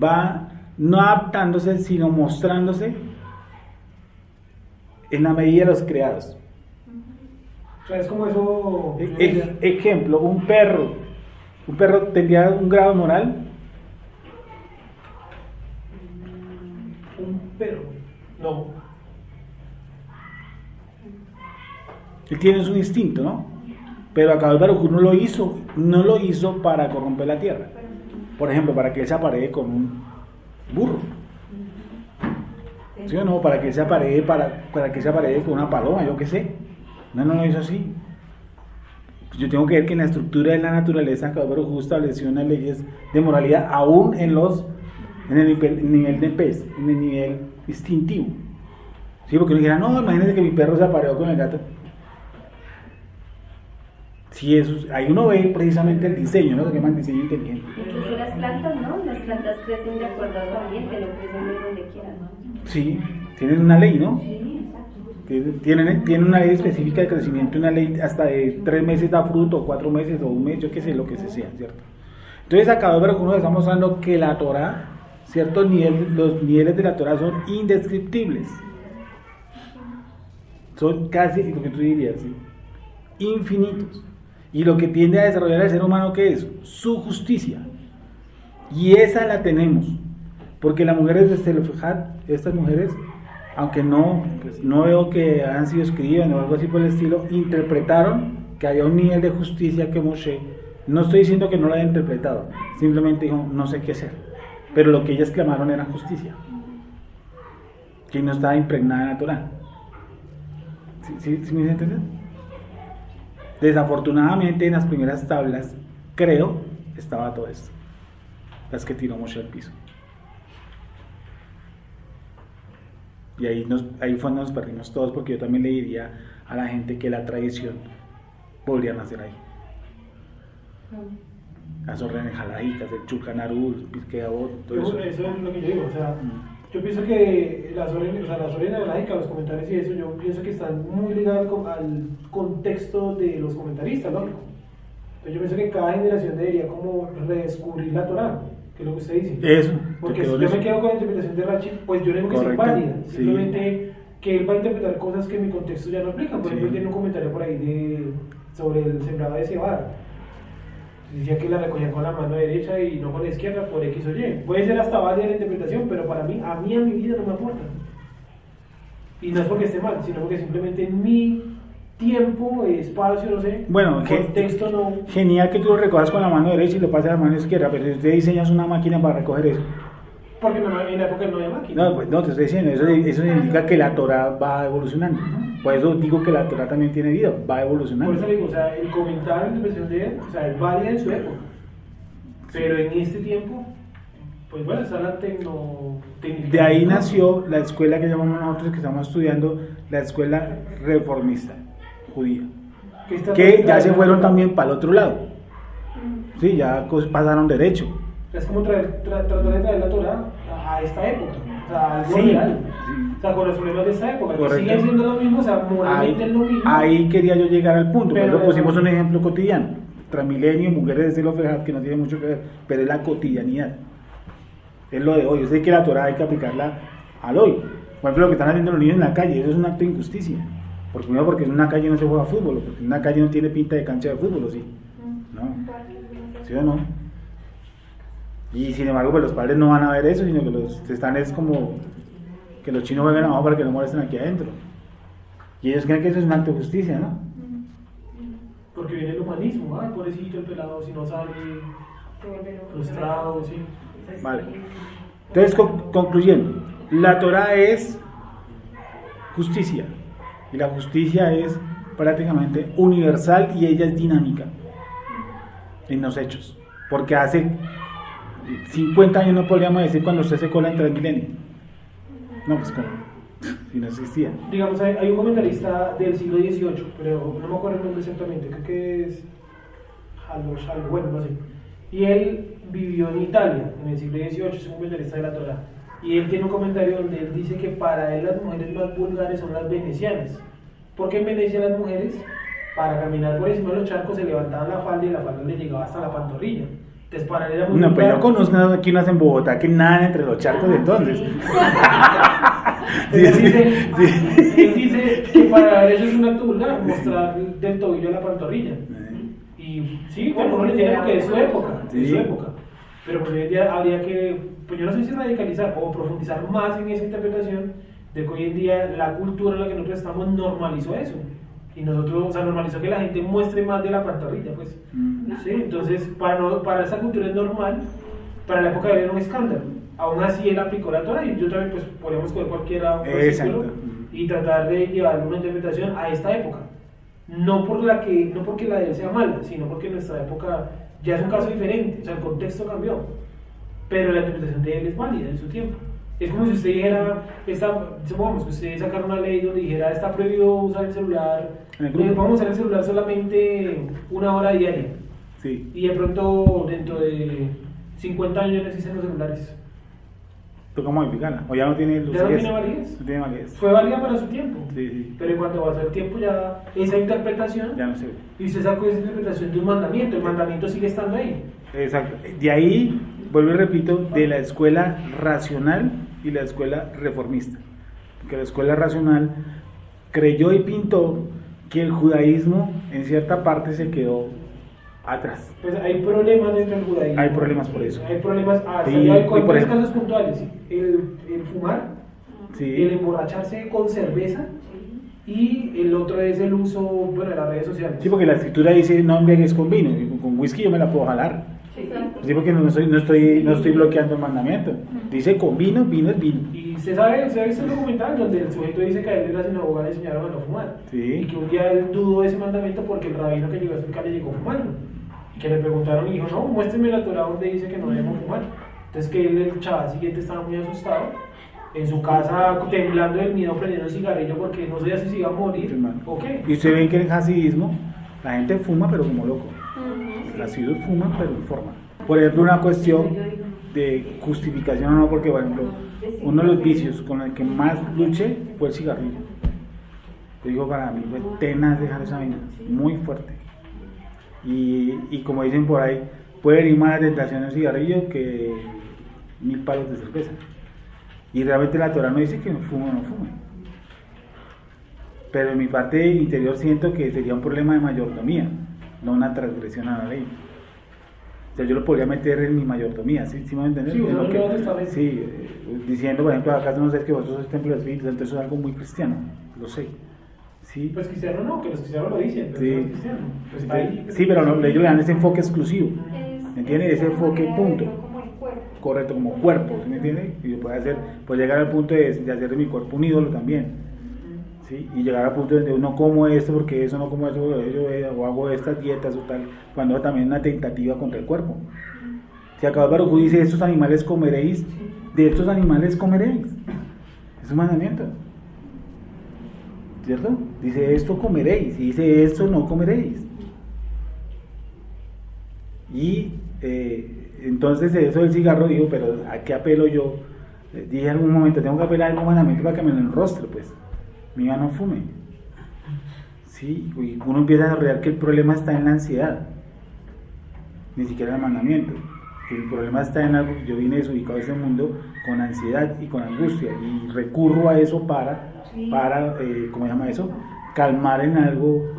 va no adaptándose, sino mostrándose en la medida de los creados. O sea, es como eso. Ejemplo, un perro tendría un grado moral. Un perro. No. Él tiene su instinto, ¿no? Pero Akadosh Baruj Hu no lo hizo para corromper la tierra. Por ejemplo, para que él se aparee con un burro. ¿Sí o no? Para que él se aparee, para que se aparee con una paloma, yo qué sé. No lo hizo así. Yo tengo que ver que en la estructura de la naturaleza Akadosh Baruj Hu estableció unas leyes de moralidad aún en el nivel de pez, en el nivel instintivo. ¿Sí? Porque uno dijera, no, imagínense que mi perro se apareó con el gato. Sí, ahí uno ve precisamente el diseño, ¿no? Se llama el diseño inteligente. Incluso las plantas, ¿no? Las plantas crecen de acuerdo a su ambiente, no crecen de donde quieran, ¿no? Sí, tienen una ley, ¿no? Sí, exacto. Tienen una ley específica de crecimiento, una ley hasta de 3 meses da fruto, 4 meses o un mes, yo qué sé, lo que sea, ¿cierto? Entonces acá nos está mostrando que la Torá, ciertos niveles, los niveles de la Torá son indescriptibles. Son casi, lo que tú dirías, ¿sí? Infinitos. Y lo que tiende a desarrollar el ser humano, ¿qué es? Su justicia. Y esa la tenemos. Porque las mujeres de Zelofejad, estas mujeres, aunque no veo que han sido escritas o algo así por el estilo, interpretaron que había un nivel de justicia que Moshe, no estoy diciendo que no lo haya interpretado, simplemente dijo, no sé qué hacer. Pero lo que ellas clamaron era justicia, que no estaba impregnada en la Torá. ¿Sí me entiendes? Desafortunadamente en las primeras tablas, creo, estaba todo esto, las que tiró Moshe al piso. Y ahí fue cuando nos perdimos todos, porque yo también le diría a la gente que la tradición podría nacer ahí. Las órdenes jalaitas, el Shulchan Aruch, el Pirkei Avot, todo eso. Eso es lo que yo digo, o sea, yo pienso que las órdenes halaicas, los comentarios y eso, yo pienso que están muy ligados al contexto de los comentaristas, lógico. Entonces yo pienso que cada generación debería como redescubrir la Torá, que es lo que usted dice. Eso. Porque si yo me quedo con la interpretación de Rashi, pues yo no digo que sea válida, simplemente que él va a interpretar cosas que en mi contexto ya no aplican. Por ejemplo, tiene un comentario por ahí sobre el sembrado de cebada. Decía que la recogían con la mano derecha y no con la izquierda por X o Y. Puede ser hasta válida la interpretación, pero para mí, a mi vida no me aporta. Y no es porque esté mal, sino porque simplemente en mi tiempo, espacio, no sé, bueno, contexto no... Genial que tú lo recojas con la mano derecha y lo pases a la mano izquierda, pero si usted diseñas una máquina para recoger eso. Porque en la época no había máquina. No, te estoy diciendo, eso indica que la Torá va evolucionando. Por eso digo que la Torá también tiene vida, va evolucionando. Por eso digo, o sea, el comentario, la interpretación de él, o sea, es válida en su época. Pero en este tiempo, pues bueno, está la tecnificación. De ahí nació la escuela que llamamos nosotros, que estamos estudiando, la escuela reformista judía. Que ya se fueron también para el otro lado. Sí, ya pasaron derecho. Es como tratar de traer la Torá a esta época, o sea, algo real. O sea, con los problemas de esta época, que siguen siendo lo mismo, o sea, moralmente es lo mismo. Ahí quería yo llegar al punto, por eso pusimos un ejemplo cotidiano. Transmilenio, mujeres de Zelofejad, que no tiene mucho que ver, pero es la cotidianidad. Es lo de hoy. Yo sé que la Torá hay que aplicarla al hoy. Por ejemplo, lo que están haciendo los niños en la calle, eso es un acto de injusticia. Primero porque en una calle no se juega fútbol, porque en una calle no tiene pinta de cancha de fútbol, ¿o sí? ¿No? ¿Sí o no? Y sin embargo, pues los padres no van a ver eso, sino que es como que los chinos jueguen abajo para que no molesten aquí adentro. Y ellos creen que eso es un acto de justicia, ¿no? Porque viene el humanismo, ay, pobrecito el pelado, si no sale frustrado, sí. Vale. Entonces, concluyendo, la Torá es justicia. Y la justicia es prácticamente universal y ella es dinámica en los hechos. Porque hace 50 años no podríamos decir cuando usted se cola en Transmilenio. No, pues como si no existía. Digamos, hay un comentarista del siglo XVIII, pero no me acuerdo el nombre exactamente, creo que es bueno, no sé. Y él vivió en Italia en el siglo XVIII, es un comentarista de la Torá. Y él tiene un comentario donde él dice que para él las mujeres más vulgares son las venecianas. ¿Por qué en Venecia las mujeres para caminar por encima de los charcos se levantaban la falda y la falda les llegaba hasta la pantorrilla. Entonces para él era muy No, pues yo claro. conozco aquí unas en Bogotá que nadan entre los charcos de entonces. Él Sí, dice, sí. él dice que para él eso es un acto vulgar, mostrar del tobillo a la pantorrilla. Y sí, bueno, uno le entiende porque es su época, Sí. es su época. Pero pues hoy en día habría que, pues yo no sé si radicalizar o profundizar más en esa interpretación de que hoy en día la cultura en la que nosotros estamos normalizó eso. Y nosotros, o sea, normalizó que la gente muestre más de la pantorrilla, pues. Sí, entonces, para esa cultura es normal, para la época de él era un escándalo. Aún así, él aplicó la Torah y yo también, pues, podríamos coger cualquiera versículo Exacto. y tratar de llevar una interpretación a esta época. No porque la de él sea mala, sino porque nuestra época ya es un caso diferente, o sea, el contexto cambió. Pero la interpretación de él es válida en su tiempo. Es como si usted dijera, supongamos que usted sacara una ley donde dijera, está prohibido usar el celular, En el grupo. vamos a usar el celular solamente 1 hora diaria. Sí. Y de pronto, dentro de 50 años no existen los celulares. Toca modificarla. O ya no tiene lucidez. Ya no tiene validez. No tiene validez. Fue válida para su tiempo. Sí, sí. Pero cuando pasó el tiempo ya esa interpretación, Ya no sé. y usted sacó esa interpretación de un mandamiento, el mandamiento sigue estando ahí. Exacto. De ahí, vuelvo y repito, de la escuela racional y la escuela reformista. Porque la escuela racional creyó y pintó que el judaísmo en cierta parte se quedó atrás. Pues hay problemas dentro del judaísmo. Hay problemas por eso. Hay problemas, Sí, hay y por tres ejemplo- casos puntuales. El fumar, el Sí. emborracharse con cerveza y el otro es el uso, bueno, de las redes sociales. Sí, porque la escritura dice no embriagues con vino. Y con whisky yo me la puedo jalar. Sí, porque no estoy bloqueando el mandamiento. Dice con vino, vino es vino. Y usted ha visto el documental donde el sujeto dice que a él en la sinagoga le enseñaron a no fumar. Sí. Y que un día él dudó de ese mandamiento porque el rabino que llegó a explicar le llegó fumando. Y que le preguntaron y dijo, no, muéstrame la Torah donde dice que no debemos fumar. Entonces que él, el chaval siguiente estaba muy asustado. En su casa, temblando del miedo, prendiendo un cigarrillo porque no sabía si se iba a morir Hermano. o qué. Y usted ve que en el hasidismo la gente fuma pero como loco. Las ciudades fuman pero en forma. Por ejemplo, una cuestión de justificación o no, porque por ejemplo, uno de los vicios con el que más luché fue el cigarrillo. Yo digo, para mí fue tenaz dejar esa vaina, muy fuerte. Y como dicen por ahí, puede venir más la tentación del cigarrillo que 1000 palos de cerveza. Y realmente la Torah no dice que no fume o no fume. Pero en mi parte interior siento que sería un problema de mayordomía, no una transgresión a la ley. O sea, yo lo podría meter en mi mayordomía, ¿sí? ¿Sí me van a entender? Sí, En uno lo que- no lo está sí, diciendo, por ejemplo, acaso no sé que vosotros sois templo de espíritus, entonces eso es algo muy cristiano, lo sé. Sí, Pues cristiano no, que los cristianos lo dicen, pero Sí. no es cristiano. Pues está ahí. sí, pero no, ellos le dan ese enfoque exclusivo, Es- ¿me entiendes? es Ese una enfoque manera de punto. verlo como el cuerpo. Correcto, como cuerpo, ¿sí me entiendes? Y yo puedo llegar al punto de hacer de mi cuerpo un ídolo también. ¿Sí? Y llegar al punto donde no como esto porque eso, no como eso, o hago estas dietas o tal, cuando también es una tentativa contra el cuerpo. Si acaba Baruj Hu dice, estos animales comeréis, de estos animales comeréis. Es un mandamiento. ¿Cierto? Dice, esto comeréis, y dice, esto no comeréis. Y entonces eso del cigarro, digo, pero ¿a qué apelo yo? Dije en algún momento, tengo que apelar a algún mandamiento para que me lo enrostre, pues. Mi hija no fume. Sí, y uno empieza a desarrollar que el problema está en la ansiedad, ni siquiera en el mandamiento. Que el problema está en algo, yo vine desubicado a este mundo con ansiedad y con angustia, y recurro a eso para ¿cómo se llama eso? Calmar en algo,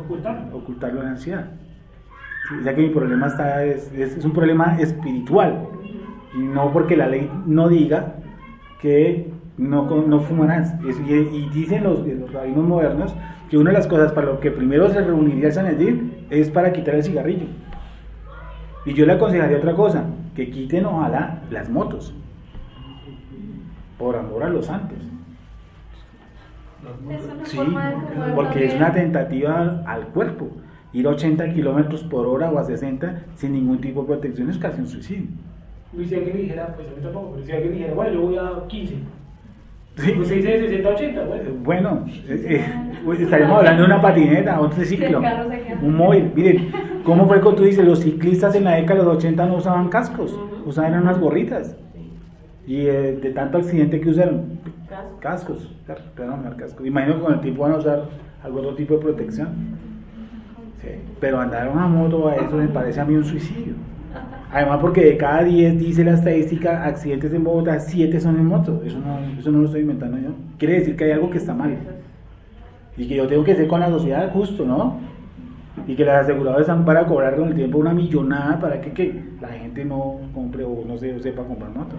ocultarlo en la ansiedad. Sí, o sea que mi problema es un problema espiritual, y no porque la ley no diga que no fumarás. Y dicen los rabinos modernos que una de las cosas para lo que primero se reuniría el Sanedrín es para quitar el cigarrillo. Y yo le aconsejaría otra cosa, que quiten ojalá las motos, por amor a los santos. Es una Sí, forma de fumar porque es también. una tentativa al cuerpo. Ir a 80 kilómetros por hora o a 60 sin ningún tipo de protección es casi un suicidio. Y si alguien le dijera, pues a mí tampoco, pero si alguien le dijera, bueno, yo voy a 15. Sí. Pues se dice de 60 a 80, bueno. Bueno, estaríamos hablando de una patineta, un triciclo, El carro se queda. un móvil. Miren, ¿cómo fue que tú dices? Los ciclistas en la década de los 80 no usaban cascos, usaban unas gorritas. Y de tanto accidente que usaron, cascos, claro, cascos. Imagino que con el tiempo van a usar algún otro tipo de protección. ¿sí? Pero andar en una moto a eso me parece a mí un suicidio. Además porque de cada 10 dice la estadística accidentes en Bogotá, 7 son en moto. Eso no lo estoy inventando yo. Quiere decir que hay algo que está mal. Y que yo tengo que ser con la sociedad justo, ¿no? Y que las aseguradoras están para cobrar con el tiempo una millonada para que la gente no compre o no sepa comprar moto.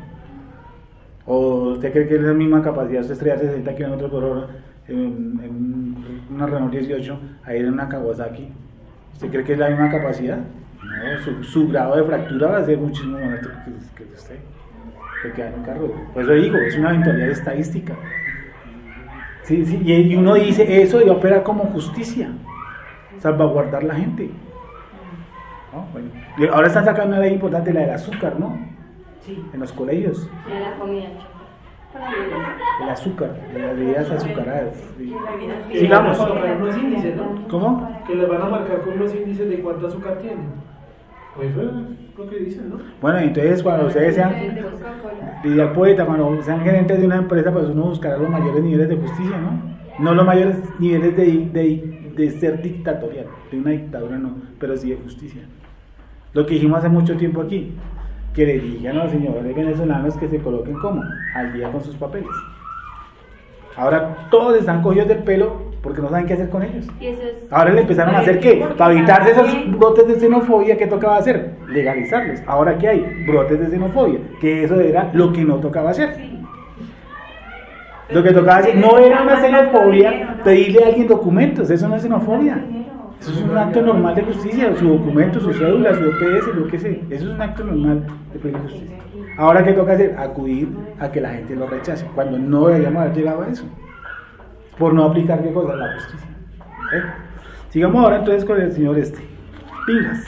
¿O usted cree que es la misma capacidad de estrellar 60 km por hora en una Renault 18 a ir en una Kawasaki? ¿Usted cree que es la misma capacidad? No, su grado de fractura va a ser muchísimo más alto que usted, que queda en un carro. Por eso digo, es una eventualidad estadística. Sí, y uno dice eso y va a operar como justicia, salvaguardar la gente. ¿No? Bueno, y ahora están sacando una ley importante, la del azúcar, ¿no? Sí. En los colegios. De la comida. El azúcar, de las bebidas azucaradas. Sí. Que Sigamos. van a marcar unos índices, ¿no? ¿Cómo? Que les van a marcar con unos índices de cuánto azúcar tienen. Pues eso es lo que dicen, ¿no? Bueno, entonces cuando ustedes sean, diría el poeta, cuando sean gerentes de una empresa, pues uno buscará los mayores niveles de justicia, ¿no? No los mayores niveles de ser dictatorial, de una dictadura no, pero sí de justicia. Lo que dijimos hace mucho tiempo aquí, que le digan a los señores venezolanos que se coloquen como al día con sus papeles. Ahora todos están cogidos del pelo porque no saben qué hacer con ellos. Y eso es... Ahora le empezaron a hacer ¿qué? Para evitarse esos brotes de xenofobia, ¿qué tocaba hacer? Legalizarlos. Ahora ¿qué hay? Brotes de xenofobia, que eso era lo que no tocaba hacer. Lo que tocaba hacer no era una xenofobia pedirle a alguien documentos, eso no es xenofobia. Eso es un acto normal de justicia, su documento, su cédula, su EPS, lo que sea. Eso es un acto normal de pedir justicia. Ahora ¿qué toca hacer? Acudir a que la gente lo rechace, cuando no deberíamos haber llegado a eso. Por no aplicar qué cosa, la justicia. Sigamos ahora entonces con el señor Pingas.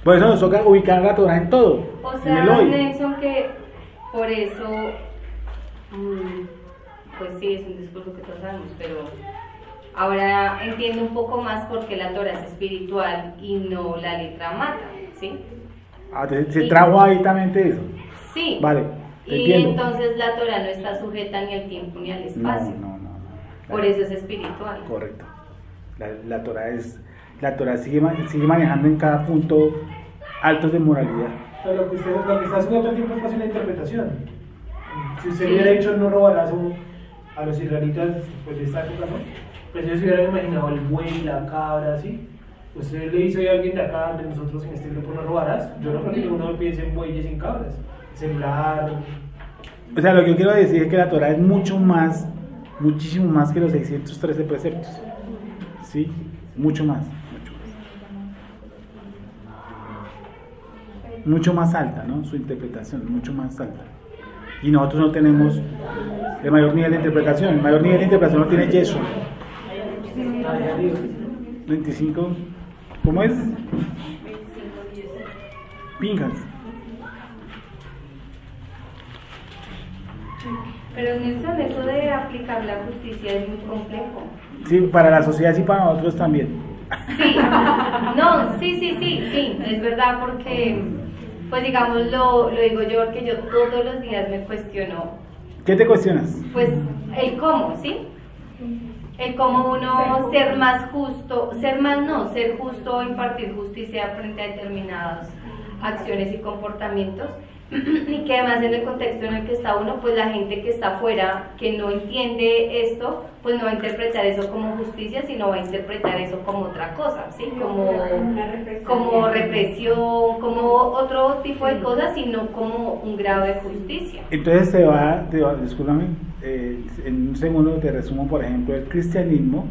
Por eso nos toca ubicar la Torah en todo. O en el sea, hoy. Nelson, que por eso, pues sí, es un discurso que todos sabemos, pero ahora entiendo un poco más por qué la Torah es espiritual y no la letra mata, ¿sí? Se trajo ahitamente eso. Sí. Vale. Y Entiendo. entonces la Torah no está sujeta ni al tiempo ni al espacio. No. Por eso es espiritual. Correcto. La Torah sigue manejando en cada punto altos de moralidad. Pero lo que está haciendo todo el tiempo es fácil la interpretación. Si usted hubiera dicho no robarás a los israelitas pues, de esta época, ¿no? Pues ellos se hubieran imaginado el buey, la cabra, así. Usted le dice a alguien de acá, de nosotros en este grupo, no robarás. Yo no creo que ninguno piense en bueyes y en cabras. Celular. O sea, lo que yo quiero decir es que la Torah es muchísimo más que los 613 preceptos. ¿Sí? Mucho más. Mucho más alta, ¿no? Su interpretación, mucho más alta. Y nosotros no tenemos el mayor nivel de interpretación. El mayor nivel de interpretación lo tiene Yeshua. 25. ¿Cómo es? Pingas. Pero Nelson, eso de aplicar la justicia es muy complejo. Sí, para la sociedad y para nosotros también. Sí, no, sí, es verdad porque, pues digamos, lo digo yo porque yo todos los días me cuestiono. ¿Qué te cuestionas? Pues el cómo, ¿sí? El cómo uno ser más justo, ser justo o impartir justicia frente a determinadas acciones y comportamientos. Y que además en el contexto en el que está uno, pues la gente que está afuera, que no entiende esto, pues no va a interpretar eso como justicia, sino va a interpretar eso como otra cosa, ¿sí? Como represión, como otro tipo de cosas, sino como un grado de justicia. Entonces discúlpame, en un segundo te resumo, por ejemplo, el cristianismo,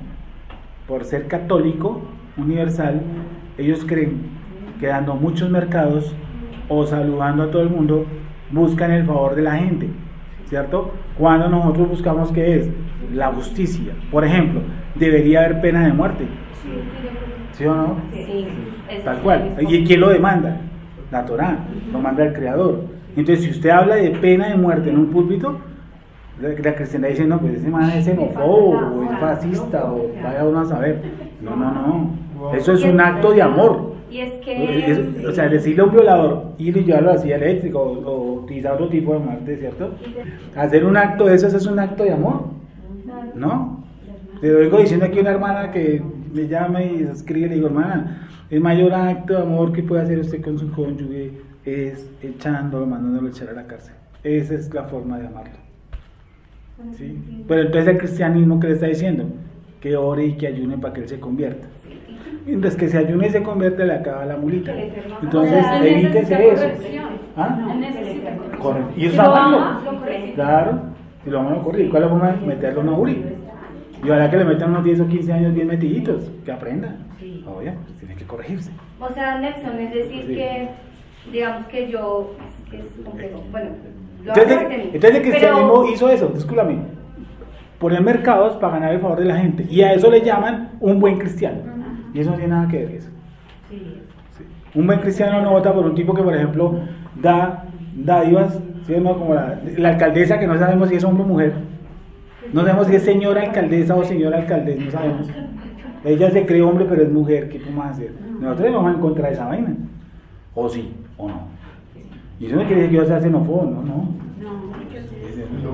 por ser católico, universal, ellos creen que dando muchos mercados o saludando a todo el mundo, buscan el favor de la gente, ¿cierto? Cuando nosotros buscamos ¿qué es? La justicia. Por ejemplo, debería haber pena de muerte, ¿sí o no? Sí, tal cual. ¿Y quién lo demanda? La Torá, lo manda el Creador. Entonces, si usted habla de pena de muerte en un púlpito, la cristiandad dice, no, pues ese man es xenófobo, o es fascista, o vaya uno a saber. No. Eso es un acto de amor. Y es que... o sea, decirle a un violador, ir y llevarlo así eléctrico o utilizar otro tipo de muerte, ¿cierto? Hacer un acto de eso es un acto de amor, ¿no? Le vengo diciendo aquí a una hermana que me llama y se escribe, le digo, hermana, el mayor acto de amor que puede hacer usted con su cónyuge es echándolo, mandándolo a echar a la cárcel. Esa es la forma de amarlo. ¿Sí? Pero entonces el cristianismo, ¿qué le está diciendo? Que ore y que ayune para que él se convierta. Mientras que se ayune y se convierte, le acaba la mulita. Entonces, evítese eso. ¿Ah? Correcto. Y eso amarlo. Claro. Y lo vamos a corregir. ¿Cuál es la forma de meterlo en una URI? Y ojalá que le metan unos 10 o 15 años bien metiditos, que aprendan. Oye, pues tiene que corregirse. O sea, Nelson, es decir que, digamos que yo, es complejo, bueno, lo hago de mí. Entonces el cristianismo hizo eso, discúlpame, poner mercados para ganar el favor de la gente, y a eso le llaman un buen cristiano, y eso no tiene nada que ver eso. Sí. Un buen cristiano no vota por un tipo que, por ejemplo, da dádivas, ¿sí? ¿No? Como la alcaldesa, que no sabemos si es hombre o mujer, no sabemos si es señora alcaldesa o señora alcaldesa, no sabemos. Ella se cree hombre, pero es mujer, ¿qué podemos hacer? Nosotros vamos en contra de esa vaina. O sí, o no. Y eso no quiere decir que yo sea xenófobo, no.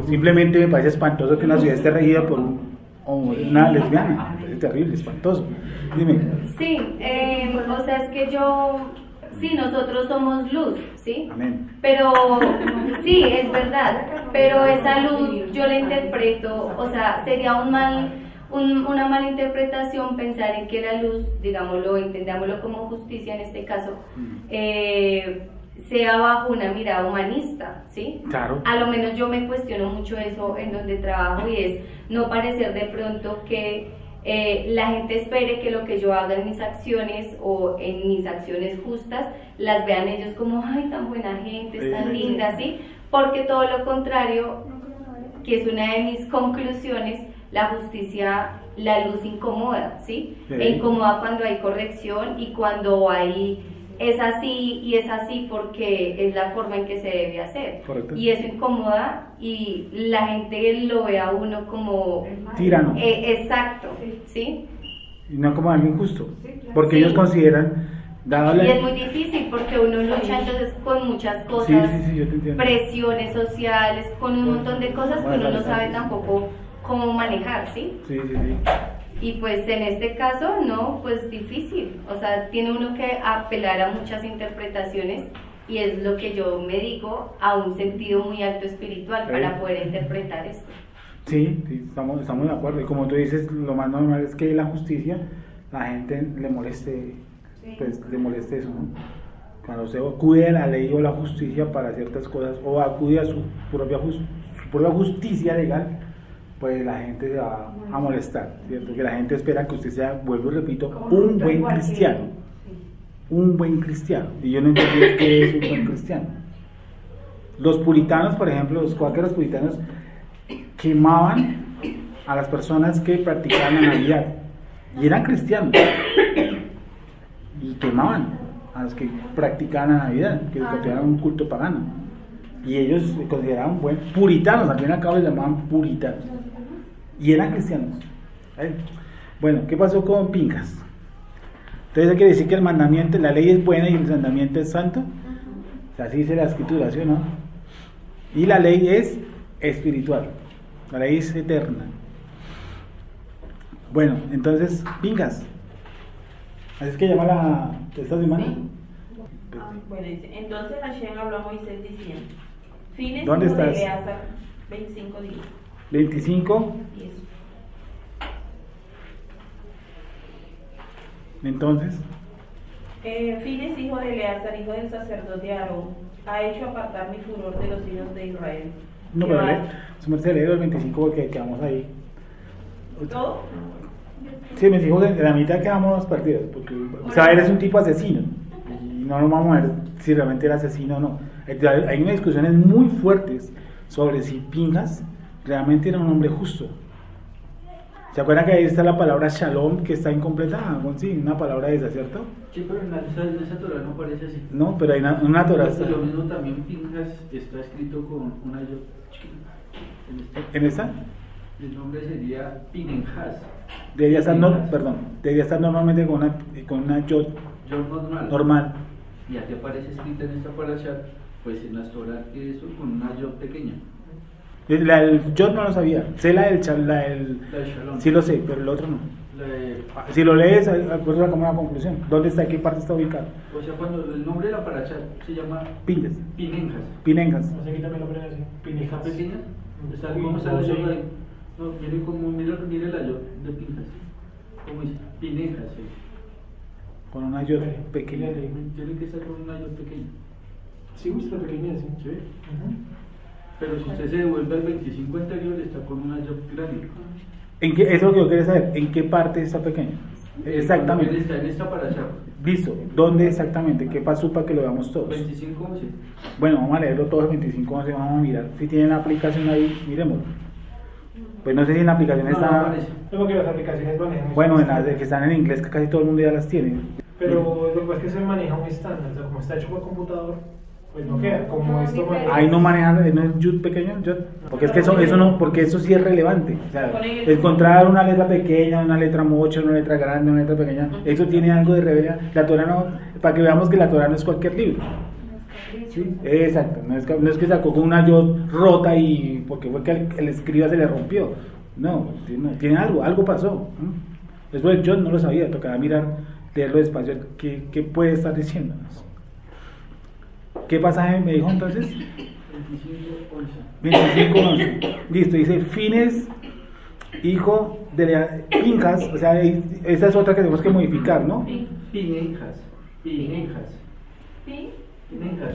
Simplemente me parece espantoso que una ciudad esté regida por una lesbiana. Me parece terrible, espantoso. Dime. Sí, o sea, es que sí, nosotros somos luz, ¿sí? Amén. Pero, sí, es verdad, pero esa luz yo la interpreto, o sea, sería una mala interpretación pensar en que la luz, digámoslo, entendámoslo como justicia en este caso, sea bajo una mirada humanista, ¿sí? Claro. A lo menos yo me cuestiono mucho eso en donde trabajo, y es no parecer de pronto que la gente espere que lo que yo haga en mis acciones o en mis acciones justas las vean ellos como, ay, tan buena gente, es tan linda, ¿sí? Porque todo lo contrario, que es una de mis conclusiones, la justicia, la luz incomoda, ¿sí? E incomoda cuando hay corrección y cuando es así y es así porque es la forma en que se debe hacer. Correcto. Y eso incomoda y la gente lo ve a uno como tirano. Exacto, ¿sí? Y no como alguien justo, porque ellos consideran, y es muy difícil porque uno lucha entonces con muchas cosas, yo te entiendo. Presiones sociales, con un montón de cosas que uno no sabe tampoco cómo manejar, ¿sí? Sí. Y pues en este caso, no, pues difícil, o sea, tiene uno que apelar a muchas interpretaciones, y es lo que yo me digo, a un sentido muy alto espiritual para poder interpretar esto. Sí, estamos de acuerdo, y como tú dices, lo más normal es que la justicia, la gente le moleste, pues le moleste eso, ¿no? Cuando se acude a la ley o la justicia para ciertas cosas, o acude a su propia justicia legal, pues la gente se va a molestar, ¿cierto? Que la gente espera que usted sea, vuelvo y repito, un buen cristiano. Un buen cristiano. Y yo no entiendo qué es un buen cristiano. Los puritanos, por ejemplo, los cuáqueros puritanos, quemaban a las personas que practicaban la Navidad. Y eran cristianos. Y quemaban a los que practicaban la Navidad, que consideraban un culto pagano. Y ellos se consideraban buenos puritanos, al fin y al cabo les llamaban puritanos. Y eran cristianos. Bueno, ¿qué pasó con Pinchas? Entonces eso quiere decir que el mandamiento, la ley es buena y el mandamiento es santo. O sea, así dice la escritura, ¿sí o no? Y la ley es espiritual, la ley es eterna. Bueno, entonces, Pinchas, ¿así es que llama esta semana? Sí. Bueno, dice, entonces Hashem habló a Moisés diciendo, fines ¿dónde como de estás? Eleazar, 25 días. 25. Entonces, Fines, hijo de Eleazar, hijo del sacerdote Aarón, ha hecho apartar mi furor de los hijos de Israel. no, pero su merced lee el 25 porque quedamos ahí. ¿Todo? Sí, me dijo que de la mitad quedamos perdidos, porque o sea, eres un tipo asesino y no nos vamos a ver si realmente era asesino o no. Hay unas discusiones muy fuertes sobre si Pinchas realmente era un hombre justo. ¿Se acuerdan que ahí está la palabra shalom que está incompleta? Sí, una palabra esa, ¿cierto? Sí, pero en esa Torah no parece así. No, pero hay una Torah. Lo mismo también Pinchas está escrito con una yo chiquita. ¿En esta? El nombre sería Pinchas. Debería estar normalmente con una yod normal. Y aquí aparece escrita en esta parasha, pues en las Torah que eso con una yod pequeña. La del Yod no lo sabía. Sé la del La del Shalom. sí lo sé, pero el otro no. La de- Si lo lees, puedes sacar una conclusión. ¿Dónde está? ¿En qué parte está ubicado? o sea, cuando el nombre de la paracha se llama Pingas. Pinenjas. Pinengas. No sé, aquí también lo ponen así. ¿Está Pinijas. pequeña? Está, Uy, ¿cómo está la no sé. yod ahí? No, mire como, mire la yod de Pinjas. ¿Cómo dice? Pinenjas, sí. Con una Yod pequeña. Tiene que estar con una yod pequeña. Sí, está pequeña, sí. ¿Sí? Ujú. Pero si usted se devuelve al 25 anterior, está con una yod grande. ¿En qué? Eso es lo que yo quería saber. ¿En qué parte está pequeña? Él Exactamente. está en esta paracha. Listo. ¿Dónde exactamente? ¿Qué pasó para que lo veamos todos? 25, 11. Bueno, vamos a leerlo todo el 25, vamos a mirar. Si tienen la aplicación ahí, miremoslo. Pues no sé si en la aplicación No, no está... aparece. No, porque las aplicaciones manejan. Bueno, en las de que están en inglés, que casi todo el mundo ya las tiene. Pero lo que pasa es que se maneja un estándar, o sea, como está hecho por computador, pues no queda. Como No, esto diferente. maneja. Ahí no manejan, no es Yud pequeño, Yod. Porque es que eso no, porque eso sí es relevante. O sea, encontrar una letra pequeña, una letra mocha, una letra grande, una letra pequeña, eso tiene algo de relevancia. La Torah no, para que veamos que la Torah no es cualquier libro. ¿Sí? Exacto, no es que sacó con una Yod rota y porque fue que el escriba se le rompió. No, tiene algo pasó. Después el Yod no lo sabía, tocaba mirar, leerlo despacio, qué puede estar diciéndonos. ¿Qué pasaje me dijo entonces? 25, 11. Listo, dice Fines, hijo de Pinjas, o sea, esa es otra que tenemos que modificar, ¿no? Pinenjas. Pinenjas. ¿Sí? Pinenjas.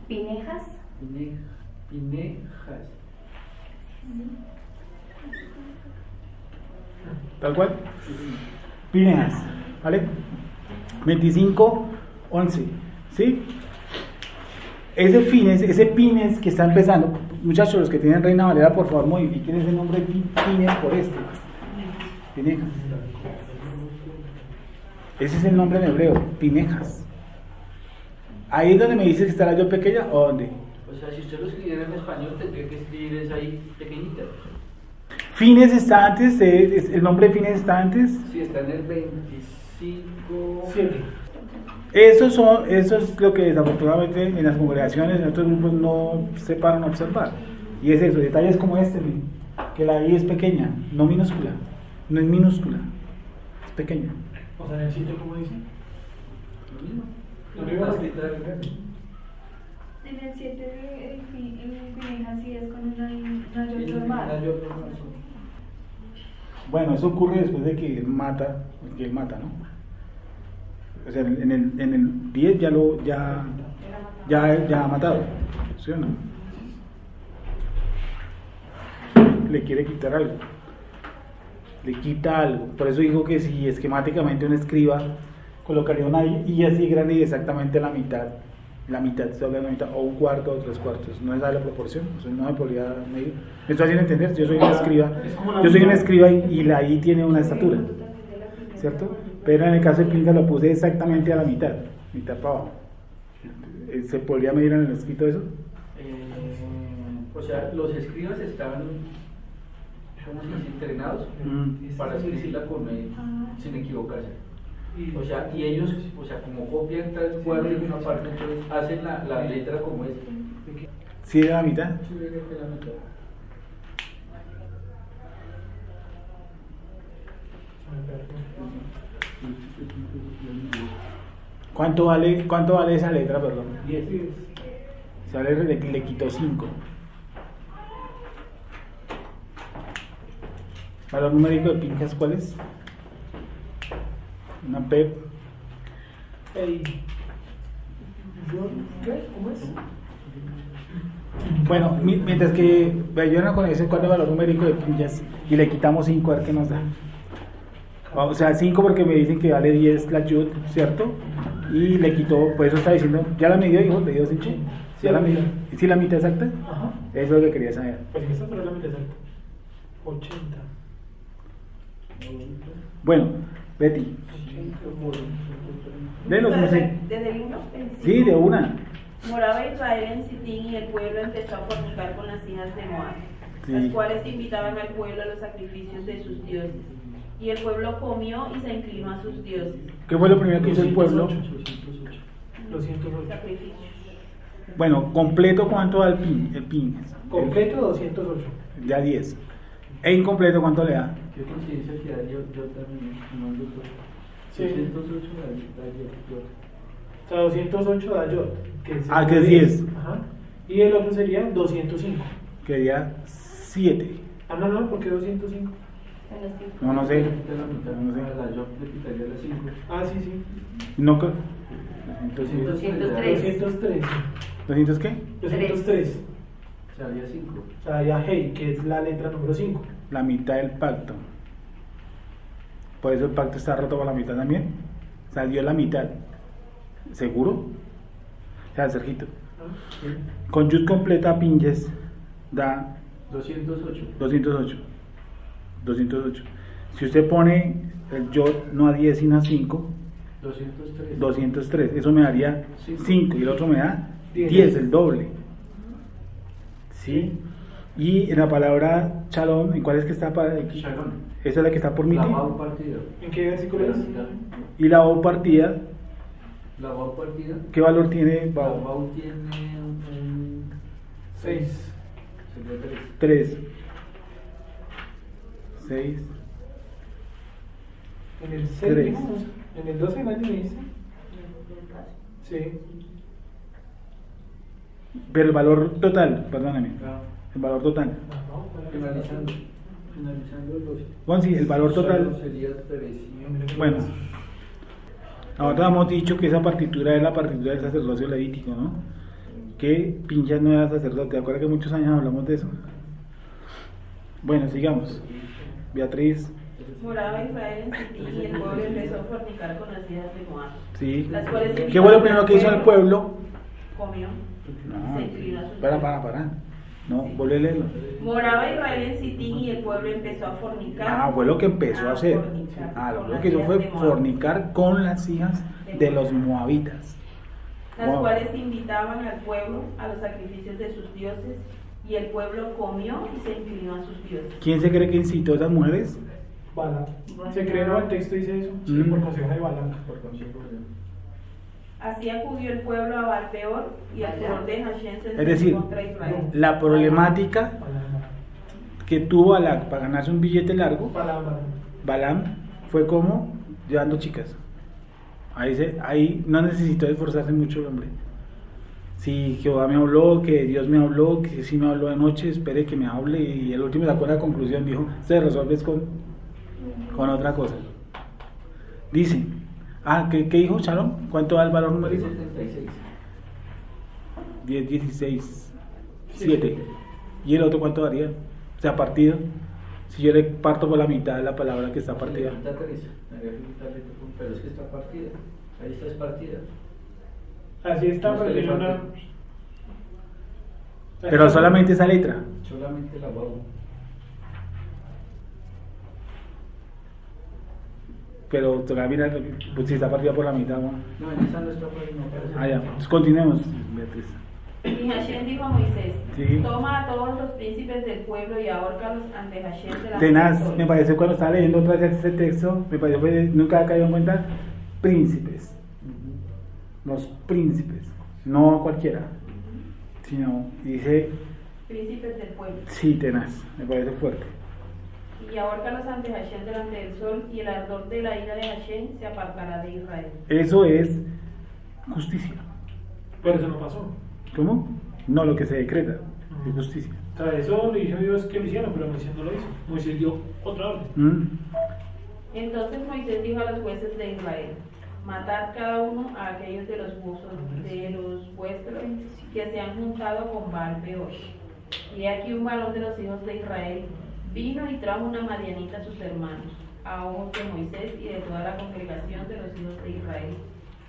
Pinejas. Pinejas. Tal cual. Pinejas, ¿vale? 25, 11, ¿sí? Ese Pines que está empezando, muchachos, los que tienen Reina Valera, por favor modifiquen ese nombre de Pines por este. Pinejas. Ese es el nombre en hebreo, Pinejas. Ahí es donde me dice que está la yo pequeña, ¿o dónde? O sea, si usted lo escribiera en español, tendría que escribir esa ahí pequeñita. Fines está antes, el nombre de Fines está antes. Sí, está en el 25. 7. Eso es lo que desafortunadamente en las congregaciones, en otros grupos no se paran a observar. Y es eso, detalles como este, que la I es pequeña, no minúscula, no es minúscula, es pequeña. O sea, en el sitio, ¿cómo dice? Lo mismo. Lo mismo. Está escrito en- En el 7 el Pinejas sí es con una Sí, yod normal. una yod normal, sí. Bueno, eso ocurre después de que él mata, ¿no? O sea, en el 10 ya ha matado, ¿sí o no? Le quiere quitar algo. Le quita algo. Por eso digo que si esquemáticamente un escriba colocaría una I así grande y exactamente la mitad, estoy hablando de la mitad, o un cuarto o 3 cuartos, no es la proporción, o sea, no me podría medir. ¿Me estoy haciendo entender? Yo soy un escriba y la I tiene una estatura, ¿cierto? Pero en el caso de Pingas lo puse exactamente a la mitad para abajo. ¿Se podría medir en el escrito eso? O sea, los escribas están, ¿cómo se dice? Entrenados para escribirla con sin equivocarse. O sea, y ellos, o sea, como copian tal cual en una parte, entonces hacen la letra como es. ¿Sí de la mitad? Sí, de la mitad. ¿Cuánto vale esa letra, perdón? 10. Le quitó 5. ¿Valor numérico de Pinjas cuál es? Una PEP. ¿Qué? ¿Cómo es? Bueno, mientras que me ayudan con ese cuál es el valor numérico de Pinjas y le quitamos 5, a ver qué nos da. O sea, 5 porque me dicen que vale 10 la Yud, ¿cierto? Y le quitó, pues eso está diciendo, ¿ya la midió, hijo? ¿Le dio 5? ¿Ya la midió? ¿Sí la mitad exacta? Ajá. Eso es lo que quería saber. Pues esta fue la mitad exacta. 80. Bueno, Betty. Denos, no sé. Desde el 1. Sí, de una. Moraba Israel en Sitín y el pueblo empezó a fornicar con las hijas de Moab, Sí. las cuales invitaban al pueblo a los sacrificios de sus dioses. Y el pueblo comió y se inclinó a sus dioses. ¿Qué fue lo primero que hizo el pueblo? 208. sacrificios. Bueno, completo, ¿cuánto da el pin? Completo 208. Ya 10. E incompleto, ¿cuánto le da? ¿Qué coincidencia que da yo también? No, doctor. Sí. 608 da yo. O sea, 208 da yo. Que es 10. Ajá. Y el otro sería 205. Quería 7. Ah, no, ¿por qué 205? No sé. La yo le quitaría las 5. Ah, sí. No, 203. 203. ¿200 qué? 203. Sería 5. O sea, ya Hey, que es la letra número 5. La mitad del pacto. Por eso el pacto está roto por la mitad también. O sea, dio la mitad. ¿Seguro? O sea, Sergito. Con yud completa pinches da 208. 208. Si usted pone el yod no a 10 sino a 5, 203. Eso me daría 5 y el otro me da 10, el doble. ¿Sí? Y en la palabra shalom, ¿en cuál es que está? Shalom. Esa es la que está por miti. La Bau partida. ¿En qué versículo es? Y la Bau partida, La Bau partida. ¿qué valor tiene La Bau? Bau tiene un 6. sería 3. 6. En el 6, 3. en el 12 me dice. Sí. Pero el valor total, perdóname. Ah. El valor total. Finalizando el 12. Bueno, sí, el valor total. Solo sería 300. Bueno, nosotros hemos dicho que esa partitura es la partitura del sacerdocio levítico, ¿no? Que Pinchas no era sacerdote. ¿Te acuerdas que muchos años hablamos de eso? Bueno, sigamos. Beatriz. Moraba Israel en Sittim y el pueblo empezó a fornicar con las hijas de Moab. Sí. Las cuales ¿Qué fue lo primero que hizo el pueblo? Comió. No, Se inclinó a sus para. No, vuelve a leerlo. Moraba Israel en Sittim y el pueblo empezó a fornicar. Fue lo que empezó a hacer. fornicar con Lo las que hizo hijas fue de Moab, fornicar con las hijas de los moabitas. las Wow. cuales invitaban al pueblo a los sacrificios de sus dioses, y el pueblo comió y se inclinó a sus dioses. ¿Quién se cree que incitó a esas mujeres? Balac. ¿Se cree no? El texto dice eso? Sí, por consejo de Balac. Por consejo de Así acudió el pueblo a Baal-peor, y el furor de Hashem se Es decir, encendió contra Israel. la problemática Balac. que tuvo Balak para ganarse un billete largo, Balac. Balaam, fue como llevando chicas. Ahí no necesitó esforzarse mucho el hombre. Si Jehová me habló, que Dios me habló, que si me habló de noche, espere que me hable, y el último sacó la conclusión, dijo, se resuelve con otra cosa. Dice, ¿qué dijo Shalom? ¿Cuánto da el valor numérico? 76. 10, 16, 7. ¿Y el otro cuánto daría? O sea, partido. Si yo le parto por la mitad de la palabra que está partida. Pero es que está partida. Ahí está, es partida. Así está, No, pero es que le tiene una. falta. Pero solamente esa letra. Solamente la Bau. Pero toca mirar pues, si está partida por la mitad. ¿No? No, en esa no está partida. No parece. Ya. Pues continuemos, Beatriz. Y Hashem dijo a Moisés, Sí. toma a todos los príncipes del pueblo y ahórcalos ante Hashem de la Tenaz, me parece cuando estaba leyendo otra vez este texto, me pareció que nunca había caído en cuenta, príncipes. Los príncipes, no cualquiera, sino dice, príncipes del pueblo. sí, tenaz, me parece fuerte. Y ahórcalos ante Hashem delante del sol, y el ardor de la ira de Hashem se apartará de Israel. Eso es justicia. Pero eso no pasó. ¿Cómo? No lo que se decreta, es justicia. O sea, eso le dijo a Dios que lo hicieron, pero Moisés no lo hizo. Moisés dio otra orden. Entonces Moisés dijo a los jueces de Israel, matad cada uno a aquellos de los vuestros que se han juntado con Baal-peor. Y aquí un varón de los hijos de Israel vino y trajo una madianita a sus hermanos, a ojos de Moisés y de toda la congregación de los hijos de Israel,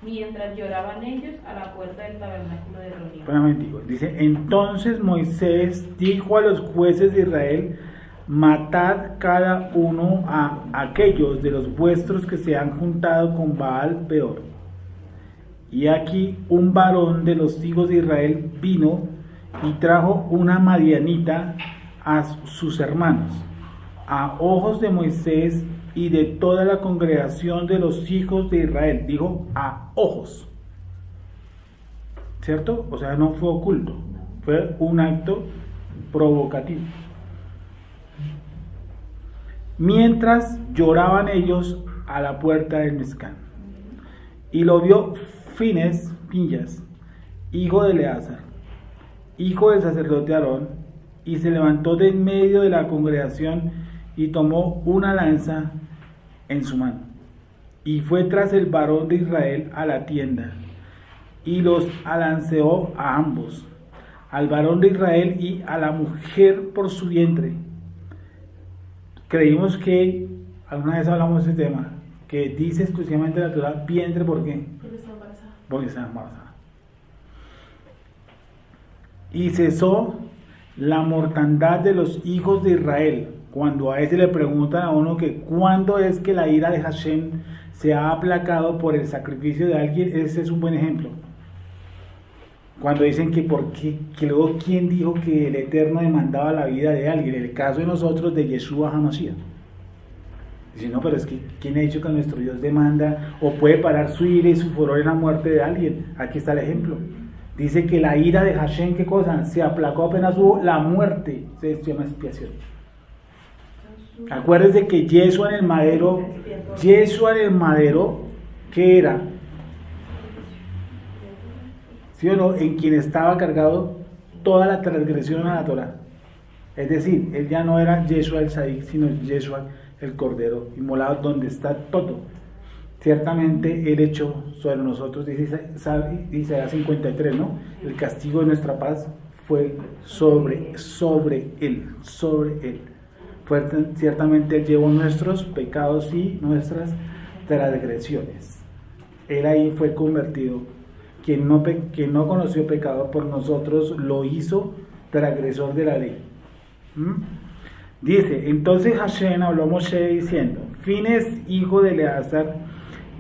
mientras lloraban ellos a la puerta del tabernáculo de reunión. Dice, entonces Moisés dijo a los jueces de Israel, matad cada uno a aquellos de los vuestros que se han juntado con Baal-peor. Y aquí un varón de los hijos de Israel vino y trajo una madianita a sus hermanos, a ojos de Moisés y de toda la congregación de los hijos de Israel. Dijo a ojos. ¿cierto? O sea, no fue oculto, fue un acto provocativo. Mientras lloraban ellos a la puerta del mezcal, y lo vio Pinhas, hijo de Eleazar, hijo del sacerdote Aarón, y se levantó de en medio de la congregación y tomó una lanza en su mano, y fue tras el varón de Israel a la tienda, y los alanceó a ambos, al varón de Israel y a la mujer por su vientre. Creímos que, alguna vez hablamos de ese tema, que dice exclusivamente la Torá vientre, ¿por qué? Porque está embarazada. Porque está embarazada. Y cesó la mortandad de los hijos de Israel. Cuando a ese le preguntan a uno que cuándo es que la ira de Hashem se ha aplacado por el sacrificio de alguien, ese es un buen ejemplo. Cuando dicen que que luego quién dijo que el Eterno demandaba la vida de alguien, el caso de nosotros de Yeshua HaMashiach. Dice, no, pero es que ¿quién ha dicho que nuestro Dios demanda o puede parar su ira y su furor en la muerte de alguien? Aquí está el ejemplo. Dice que la ira de Hashem, ¿qué cosa? Se aplacó apenas hubo la muerte, se llama expiación. Acuérdense que Yeshua en el madero, ¿qué era? ¿Sí o no? En quien estaba cargado toda la transgresión a la Torah. Es decir, él ya no era Yeshua el Sadik, sino Yeshua el Cordero inmolado, donde está todo. Ciertamente él echó sobre nosotros, dice Isaías 53, ¿no? El castigo de nuestra paz fue sobre él. Ciertamente él llevó nuestros pecados y nuestras transgresiones. Él ahí fue convertido. Quien no conoció pecado por nosotros lo hizo transgresor de la ley. Dice, entonces Hashem habló a Moshe diciendo, Fines, hijo de Eleazar,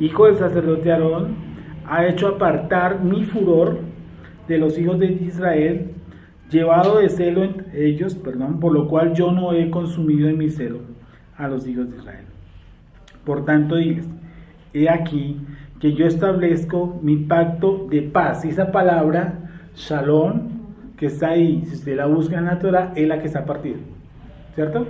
hijo del sacerdote Aarón, ha hecho apartar mi furor de los hijos de Israel, llevado de celo entre ellos, por lo cual yo no he consumido en mi celo a los hijos de Israel. Por tanto, diles, he aquí que yo establezco mi pacto de paz. Y esa palabra, Shalom, que está ahí, si usted la busca en la Torah, es la que está partida, ¿cierto?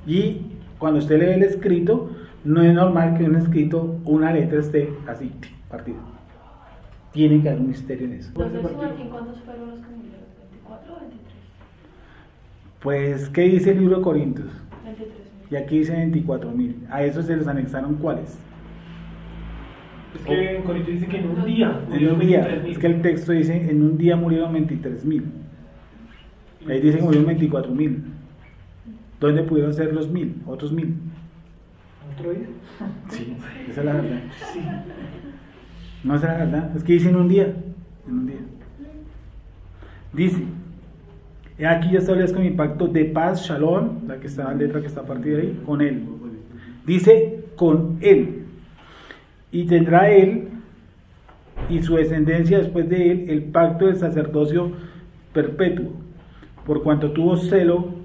Y cuando usted lee el escrito, no es normal que un escrito, una letra esté así, partida. Tiene que haber un misterio en eso. Entonces, ¿cuántos fueron los que murieron? ¿24 o 23? Pues, ¿qué dice el libro de Corintios? 23.000. Y aquí dice 24.000. A esos se los anexaron ¿cuáles? Es que en Corintios dice que en un día. En un día. Es que el texto dice en un día murieron 23.000. Ahí dice que murieron 24.000. ¿Dónde pudieron ser los 1.000? Otros 1.000. ¿Otro día? Sí, esa es la verdad. Sí. No, esa es la verdad. Es que dice en un día. En un día. Dice, he aquí yo establezco mi pacto de paz, Shalom, la letra que está partida ahí, con él. Dice, con él. Y tendrá él y su descendencia después de él el pacto del sacerdocio perpetuo, por cuanto tuvo celo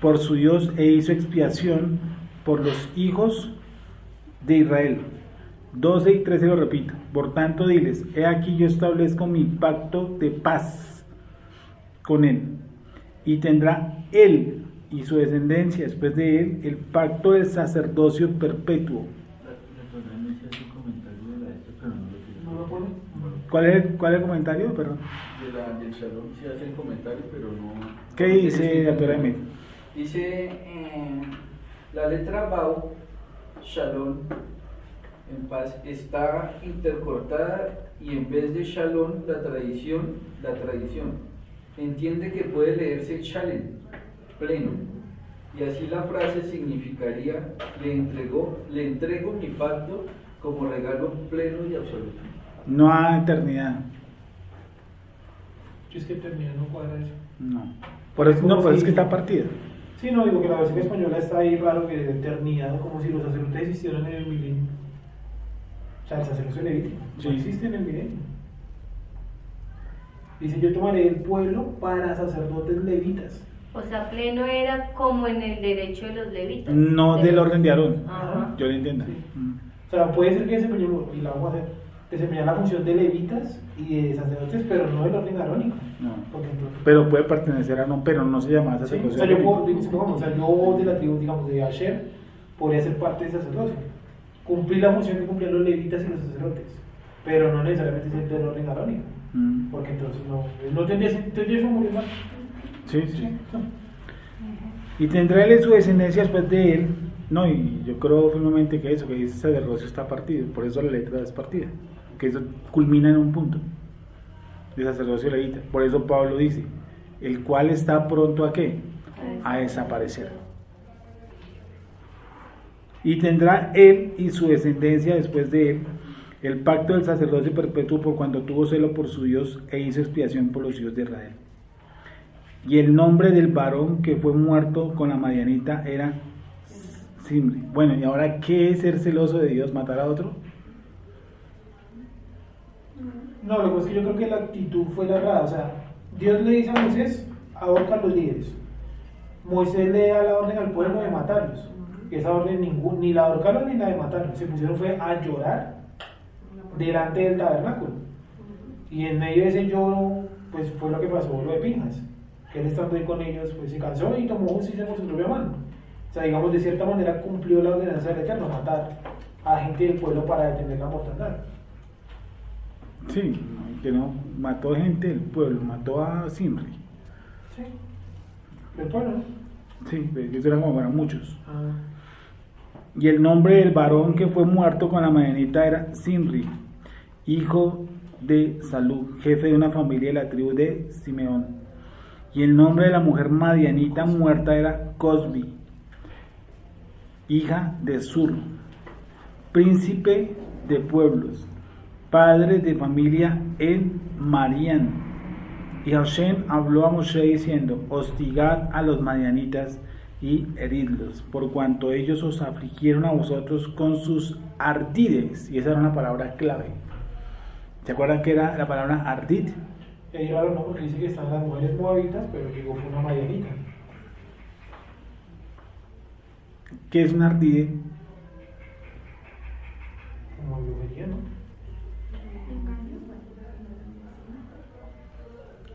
por su Dios e hizo expiación por los hijos de Israel. 12 y 13 lo repito. Por tanto diles, he aquí yo establezco mi pacto de paz con él, y tendrá él y su descendencia después de él el pacto del sacerdocio perpetuo. ¿Cuál es el comentario? Perdón. Del Shalom se hace el comentario, pero no. ¿Qué dice la Torah de Met? Dice la letra Bau, Shalom, en paz, está intercortada y en vez de Shalom, la tradición, entiende que puede leerse Shalem, pleno. Y así la frase significaría, le entrego mi pacto como regalo pleno y absoluto. No a eternidad. Yo es que eternidad no cuadra eso. No. Por eso, no, pues es que está partida. Sí, no, digo que la versión española está ahí raro que de eternidad, como si los sacerdotes existieran en el milenio. O sea, el sacerdocio levítico no existe en el milenio. Dice, yo tomaré el pueblo para sacerdotes levitas. O sea, pleno era como en el derecho de los levitas. No del orden de Aarón. Ajá. Yo lo entiendo. Sí. O sea, puede ser que ese peñón y la vamos a hacer. desempeñar la función de levitas y de sacerdotes, pero no del orden arónico. No. Porque entonces, Pero puede pertenecer a no, pero no se llama sí, sacerdocio. o sea, yo, arónico. supongamos, o sea, yo de la tribu, digamos, de Asher, podría ser parte del sacerdocio. Cumplir la función que cumplían los levitas y los sacerdotes, pero no necesariamente ser del orden arónico. Porque entonces no tendría eso muy mal. Sí, sí. Y tendrá él en su descendencia después de él, no, y yo creo firmemente que eso, que ese sacerdocio está partido, por eso la letra es partida, que eso culmina en un punto, el sacerdocio levita, por eso Pablo dice, el cual está pronto ¿a qué? A desaparecer. Y tendrá él y su descendencia después de él el pacto del sacerdocio perpetuo por cuando tuvo celo por su Dios e hizo expiación por los hijos de Israel. Y el nombre del varón que fue muerto con la madianita era Simri. Bueno, ¿y ahora qué es ser celoso de Dios? ¿Matar a otro? No, lo que pasa es que yo creo que la actitud fue la errada. O sea, Dios le dice a Moisés, ahorca a los líderes. Moisés le da la orden al pueblo de matarlos. Y esa orden ni la ahorcaron ni la de matarlos. Se pusieron fue a llorar delante del tabernáculo. Y en medio de ese lloro, pues fue lo que pasó, lo de Pinjas. Que él estando ahí con ellos, pues se cansó y tomó justicia por su propia mano. O sea, digamos, de cierta manera cumplió la ordenanza del Eterno, matar a gente del pueblo para detener la mortandad. Sí, que no, mató gente del pueblo, mató a Simri. Sí, del pueblo, ¿no? Sí, eso eran como eran muchos. Ah. Y el nombre del varón que fue muerto con la madianita era Simri, hijo de Salú, jefe de una familia de la tribu de Simeón. Y el nombre de la mujer madianita muerta era Cosbi, hija de Sur, príncipe de pueblos, padre de familia en Marián. Y Hashem habló a Moshe diciendo, hostigad a los madianitas y heridlos, por cuanto ellos os afligieron a vosotros con sus ardides. Y esa era una palabra clave. ¿Se acuerdan que era la palabra ardid? Y raro, no, porque dice que están las mujeres moabitas, pero llegó fue una madianita. ¿Qué es un ardide? Como brujería, ¿no?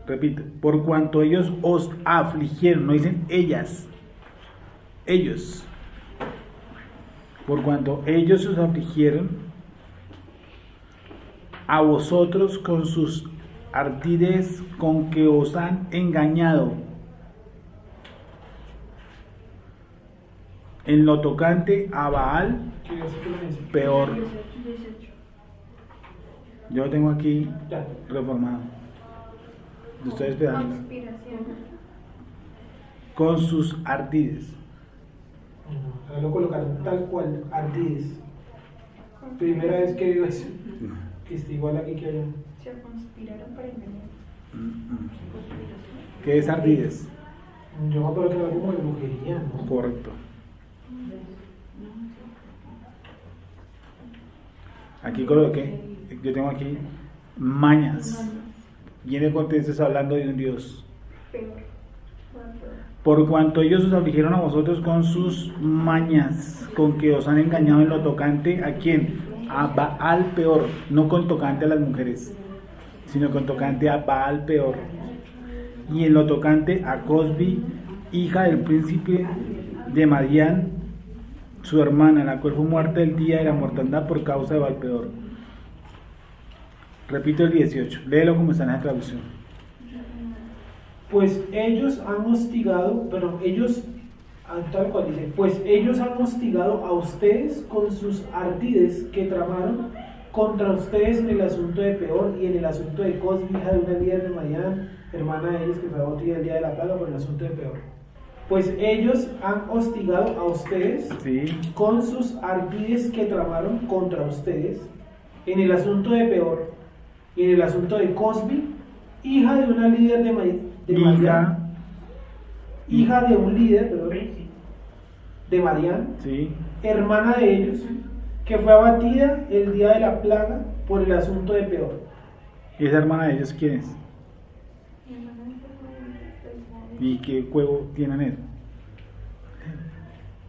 Repito, por cuanto ellos os afligieron, no dicen ellas, ellos. Por cuanto ellos os afligieron a vosotros con sus ardides con que os han engañado. En lo tocante a Baal, peor. Yo lo tengo aquí reformado. Lo estoy esperando. Conspiración. Con sus ardides. Ahí lo colocaron tal cual, ardides. Primera vez que veo eso. Que está igual aquí que allá. Se conspiraron para engañar. ¿Qué es ardides? Yo me acuerdo que era como de brujería, ¿no? Correcto. Aquí coloqué, yo tengo aquí mañas. Y en el contexto está hablando de un Dios. Por cuanto ellos os afligieron a vosotros con sus mañas, con que os han engañado en lo tocante a quién, a Baal peor, no con tocante a las mujeres, sino con tocante a Baal peor. Y en lo tocante a Cosbi, hija del príncipe de Madián, su hermana, la cual fue muerta el día de la mortandad por causa de Baal peor. Repito el 18, léelo como está en la traducción. Pues ellos han hostigado, pero ellos, tal cual dice, pues ellos han hostigado a ustedes con sus ardides que tramaron contra ustedes en el asunto de Peor y en el asunto de Cosbi, hija de una líder de Madián, hermana de ellos que fue abatida el día de la plaga por el asunto de Peor. Pues ellos han hostigado a ustedes con sus ardides que tramaron contra ustedes en el asunto de Peor y en el asunto de Cosbi, hija de una líder de Madián, hija de un líder, de Madián, hermana de ellos, que fue abatida el día de la plaga por el asunto de Peor. ¿Y esa hermana de ellos quién es? ¿Y qué juego tienen él?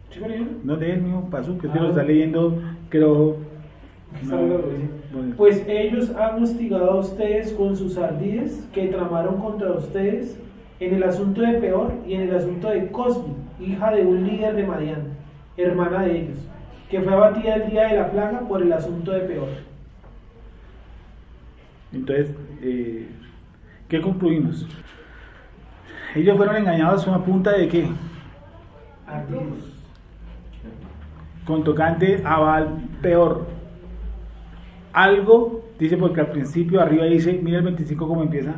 ¿Sí, María? No de él mismo, pasó, que usted lo está leyendo, creo, Pues ellos han hostigado a ustedes con sus ardides que tramaron contra ustedes en el asunto de Peor y en el asunto de Cosbi, hija de un líder de Madián, hermana de ellos, que fue abatida el día de la plaga por el asunto de Peor. Entonces, ¿qué concluimos? Ellos fueron engañados a punta de ¿qué? Ardides. Con tocante a Baal Peor. Algo, dice, porque al principio arriba dice, mira el 25 como empieza,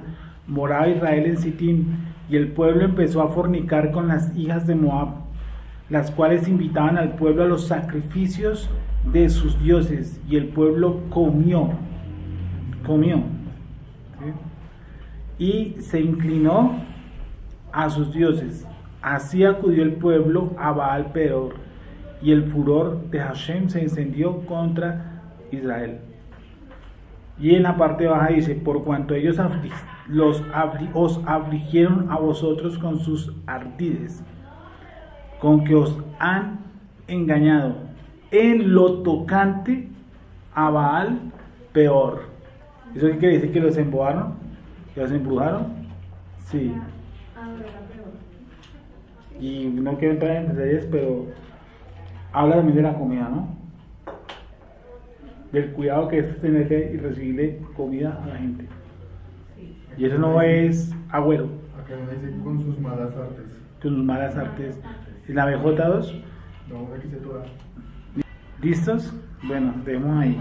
moraba Israel en Sittim, y el pueblo empezó a fornicar con las hijas de Moab, las cuales invitaban al pueblo a los sacrificios de sus dioses, y el pueblo comió, ¿sí? Y se inclinó a sus dioses. Así acudió el pueblo a Baal Peor, y el furor de Hashem se encendió contra Israel. Y en la parte baja dice, por cuanto ellos os afligieron a vosotros con sus ardides, con que os han engañado en lo tocante a Baal Peor. ¿Eso qué quiere decir? ¿Que los embobaron? ¿Que los embrujaron? Sí. Y no quiero entrar en detalles, pero habla también de la comida, ¿no? Del cuidado que es tener que recibirle comida a la gente. Y eso no es agüero. Acá uno dice con sus malas artes. Con sus malas artes. ¿En la BJ2? No, aquí se toda. ¿Listos? Bueno, dejemos ahí.